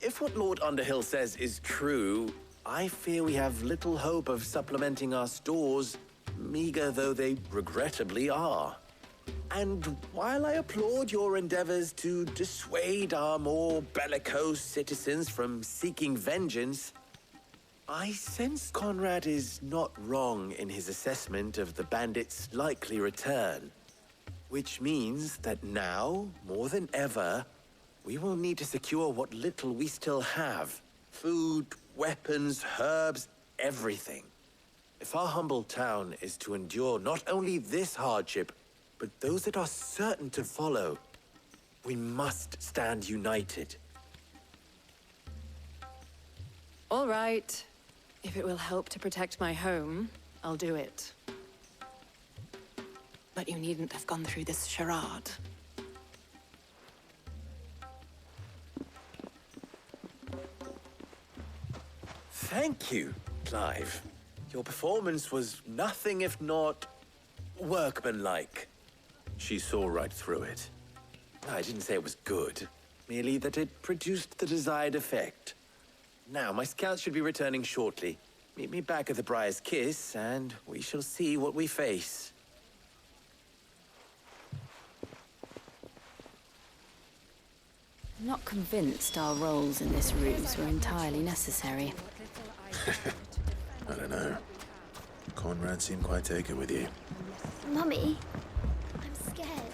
If what Lord Underhill says is true, I fear we have little hope of supplementing our stores, meager though they regrettably are. And while I applaud your endeavors to dissuade our more bellicose citizens from seeking vengeance, I sense Conrad is not wrong in his assessment of the bandits' likely return. Which means that now, more than ever, we will need to secure what little we still have. Food, weapons, herbs, everything. If our humble town is to endure not only this hardship, but those that are certain to follow, we must stand united. All right. If it will help to protect my home, I'll do it. But you needn't have gone through this charade. Thank you, Clive. Your performance was nothing if not workmanlike. She saw right through it. I didn't say it was good, merely that it produced the desired effect. Now, my scouts should be returning shortly. Meet me back at the Briar's Kiss, and we shall see what we face. I'm not convinced our roles in this ruse were entirely necessary. I don't know. Conrad seemed quite taken with you. Mummy, I'm scared.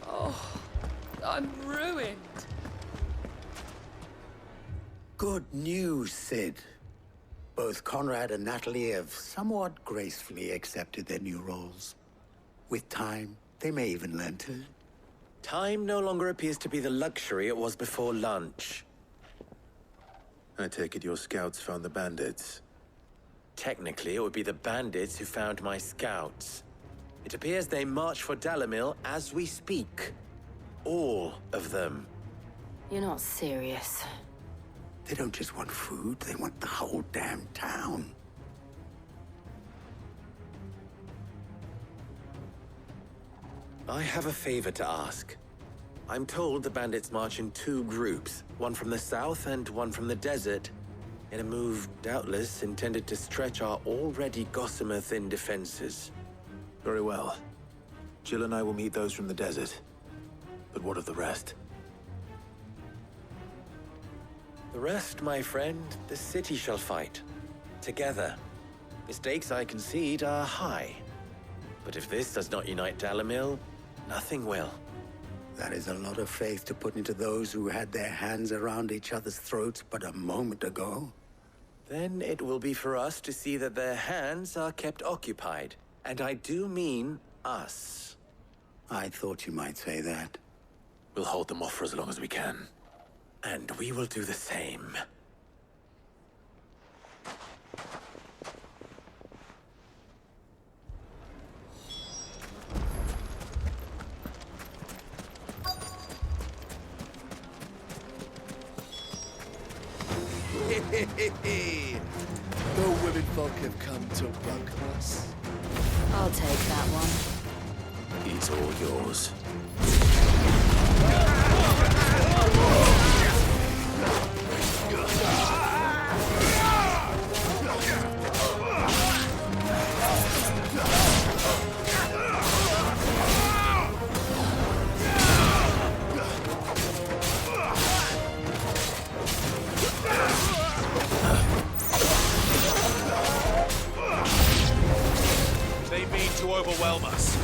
Oh, I'm ruined. Good news, Cid. Both Conrad and Natalie have somewhat gracefully accepted their new roles. With time, they may even learn to. Time no longer appears to be the luxury it was before lunch. I take it your scouts found the bandits. Technically, it would be the bandits who found my scouts. It appears they march for Dalimil as we speak. All of them. You're not serious. They don't just want food, they want the whole damn town. I have a favor to ask. I'm told the bandits march in two groups, one from the south and one from the desert, in a move doubtless intended to stretch our already gossamer-thin defenses. Very well. Jill and I will meet those from the desert. But what of the rest? The rest, my friend, the city shall fight. Together. The stakes, I concede, are high. But if this does not unite Dalimil, nothing will. That is a lot of faith to put into those who had their hands around each other's throats but a moment ago. Then it will be for us to see that their hands are kept occupied. And I do mean us. I thought you might say that. We'll hold them off for as long as we can. And we will do the same. The women folk have come to welcome us. I'll take that one. He's all yours. They mean to overwhelm us.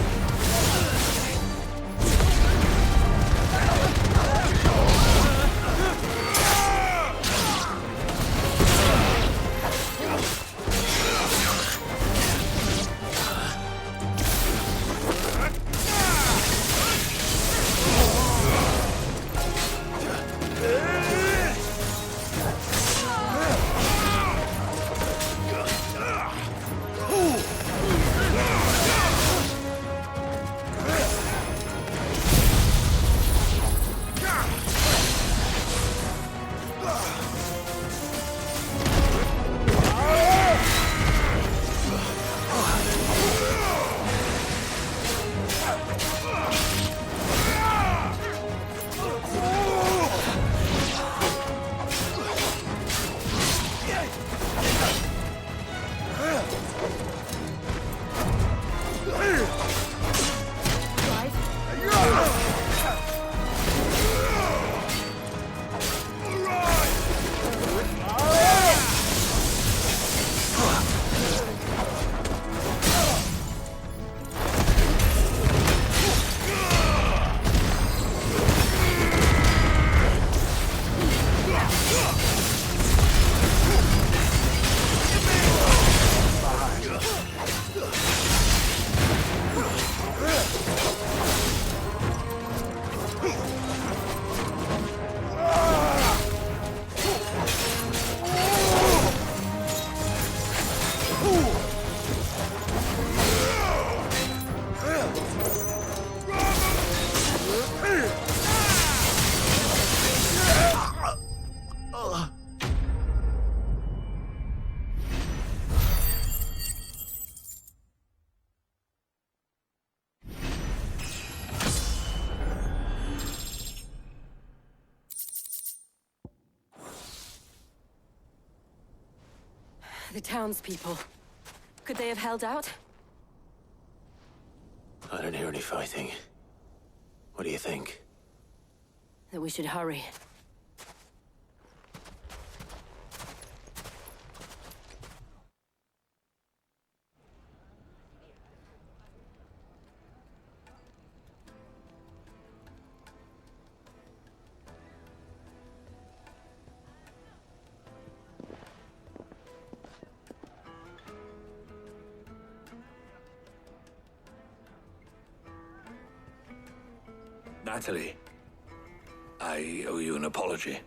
The townspeople. Could they have held out? I don't hear any fighting. What do you think? That we should hurry. Natalie, I owe you an apology.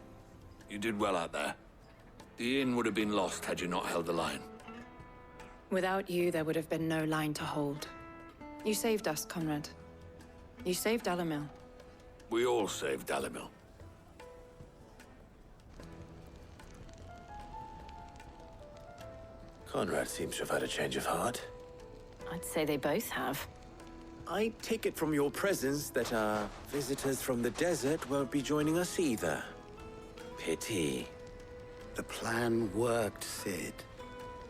You did well out there. The inn would have been lost had you not held the line. Without you, there would have been no line to hold. You saved us, Conrad. You saved Dalimil. We all saved Dalimil. Conrad seems to have had a change of heart. I'd say they both have. I take it from your presence that our visitors from the desert won't be joining us either. Pity. The plan worked, Cid.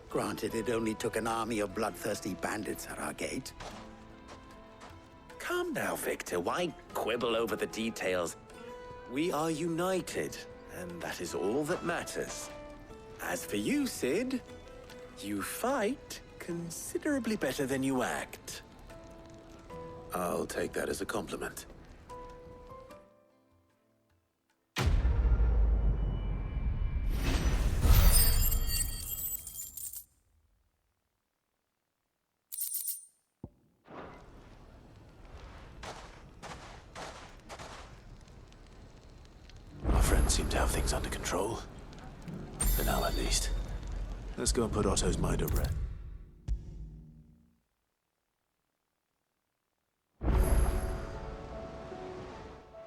Granted, it only took an army of bloodthirsty bandits at our gate. Calm now, Victor. Why quibble over the details? We are united, and that is all that matters. As for you, Cid, you fight considerably better than you act. I'll take that as a compliment. Our friends seem to have things under control. For now, at least. Let's go and put Otto's mind at rest.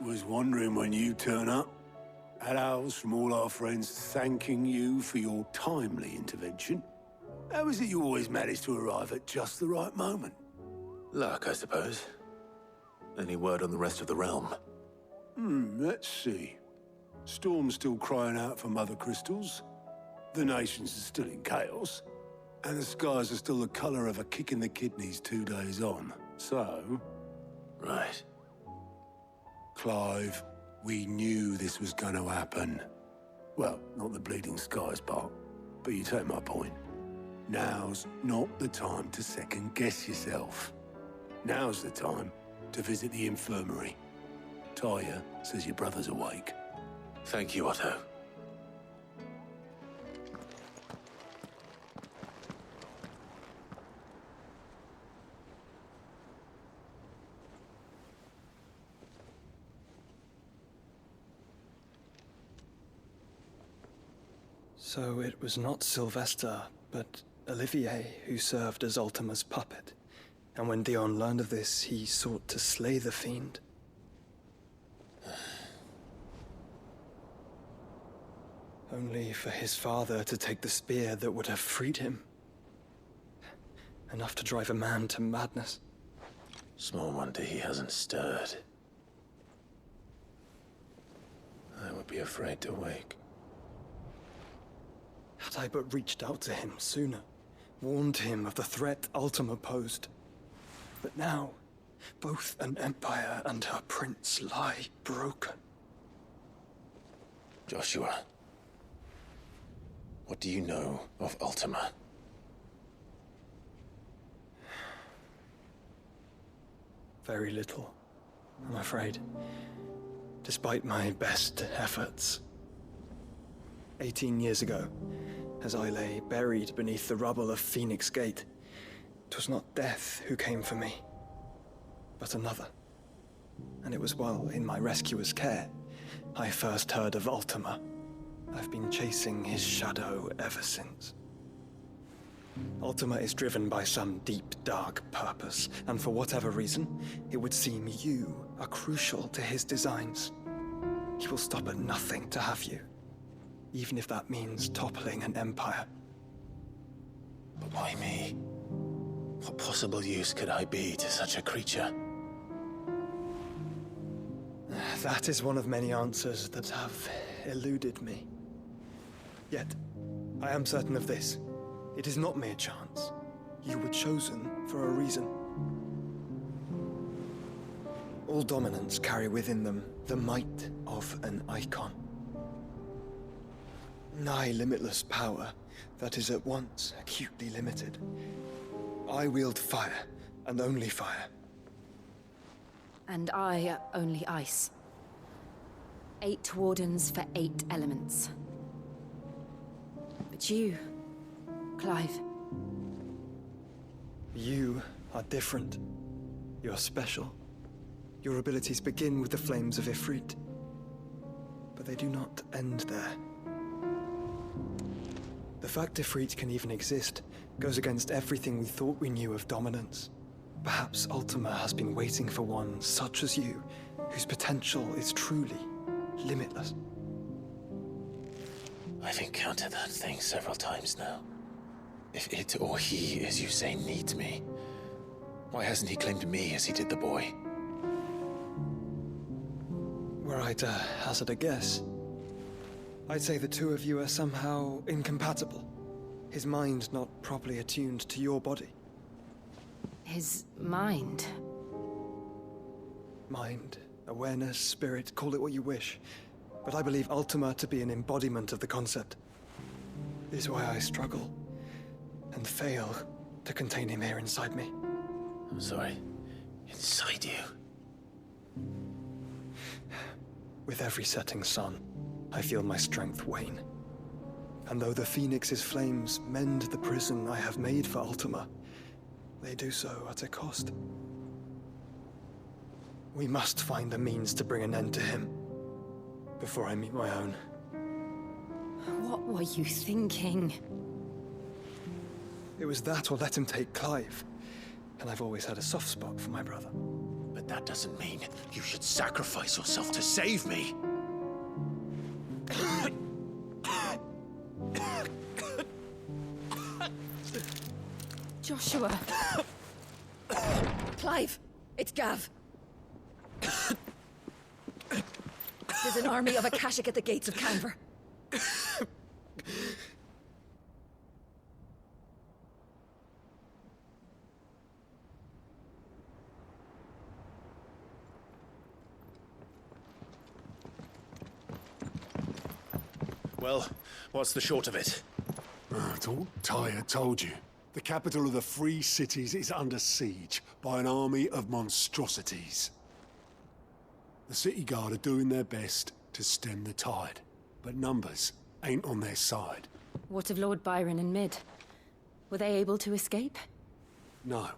Was wondering when you turn up. Had owls from all our friends thanking you for your timely intervention. How is it you always manage to arrive at just the right moment? Luck, I suppose. Any word on the rest of the realm? Let's see. Storm's still crying out for mother crystals. The nations are still in chaos. And the skies are still the color of a kick in the kidneys 2 days on. So... Right. Clive, we knew this was going to happen. Well, not the bleeding skies part, but you take my point. Now's not the time to second-guess yourself. Now's the time to visit the infirmary. Talia says your brother's awake. Thank you, Otto. So it was not Sylvester, but Olivier who served as Ultima's puppet. And when Dion learned of this, he sought to slay the fiend. Only for his father to take the spear that would have freed him. Enough to drive a man to madness. Small wonder he hasn't stirred. I would be afraid to wake. Had I but reached out to him sooner, warned him of the threat Ultima posed. But now, both an empire and her prince lie broken. Joshua, what do you know of Ultima? Very little, I'm afraid. Despite my best efforts. 18 years ago, as I lay buried beneath the rubble of Phoenix Gate, 'twas not death who came for me, but another. And it was while in my rescuer's care, I first heard of Ultima. I've been chasing his shadow ever since. Ultima is driven by some deep, dark purpose, and for whatever reason, it would seem you are crucial to his designs. He will stop at nothing to have you, even if that means toppling an empire. But why me? What possible use could I be to such a creature? That is one of many answers that have eluded me. Yet, I am certain of this. It is not mere chance. You were chosen for a reason. All dominants carry within them the might of an icon. Nigh limitless power that is at once acutely limited. I wield fire, and only fire. And I only ice. 8 wardens for 8 elements. But you, Clive. You are different. You're special. Your abilities begin with the flames of Ifrit. But they do not end there. The fact Ifrit can even exist goes against everything we thought we knew of dominance. Perhaps Ultima has been waiting for one such as you, whose potential is truly If it or he, as you say, needs me, why hasn't he claimed me as he did the boy? Were I to hazard a guess, I'd say the two of you are somehow incompatible. His mind not properly attuned to your body. His mind? Mind, awareness, spirit, call it what you wish. But I believe Ultima to be an embodiment of the concept. This is why I struggle and fail to contain him here inside me. I'm sorry. Inside you? With every setting sun, I feel my strength wane. And though the Phoenix's flames mend the prison I have made for Ultima, they do so at a cost. We must find a means to bring an end to him before I meet my own. What were you thinking? It was that or let him take Clive. And I've always had a soft spot for my brother. But that doesn't mean you should sacrifice yourself to save me. Joshua. Clive, it's Gav. There's an army of Akashic at the gates of Tharmr. Well, what's the short of it? It's all Tyre told you. The capital of the Free Cities is under siege by an army of monstrosities. The city guard are doing their best to stem the tide, but numbers ain't on their side. What of Lord Byron and Mid? Were they able to escape? No,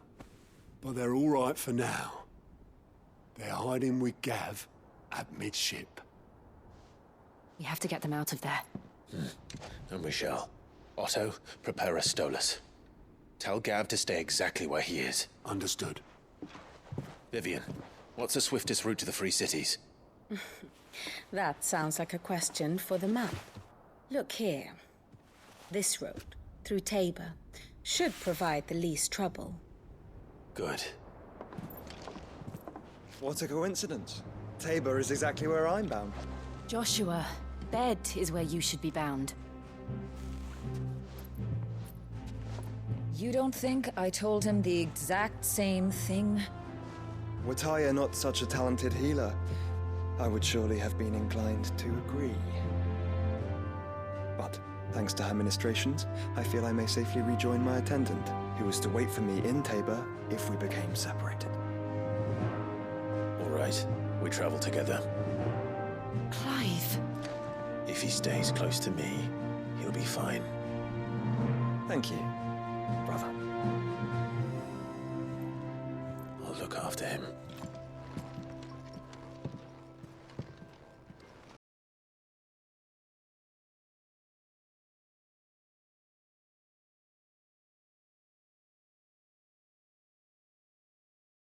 but they're all right for now. They're hiding with Gav at midship. We have to get them out of there. And we shall. Otto, prepare a Stolas. Tell Gav to stay exactly where he is. Understood. Vivian, what's the swiftest route to the Free Cities? That sounds like a question for the map. Look here. This road, through Tabor, should provide the least trouble. Good. What a coincidence. Tabor is exactly where I'm bound. Joshua, bed is where you should be bound. You don't think I told him the exact same thing? Were Tyre not such a talented healer, I would surely have been inclined to agree. But, thanks to her ministrations, I feel I may safely rejoin my attendant, who was to wait for me in Tabor if we became separated. All right, we travel together. Clive. If he stays close to me, he'll be fine. Thank you, brother. I'll look after him.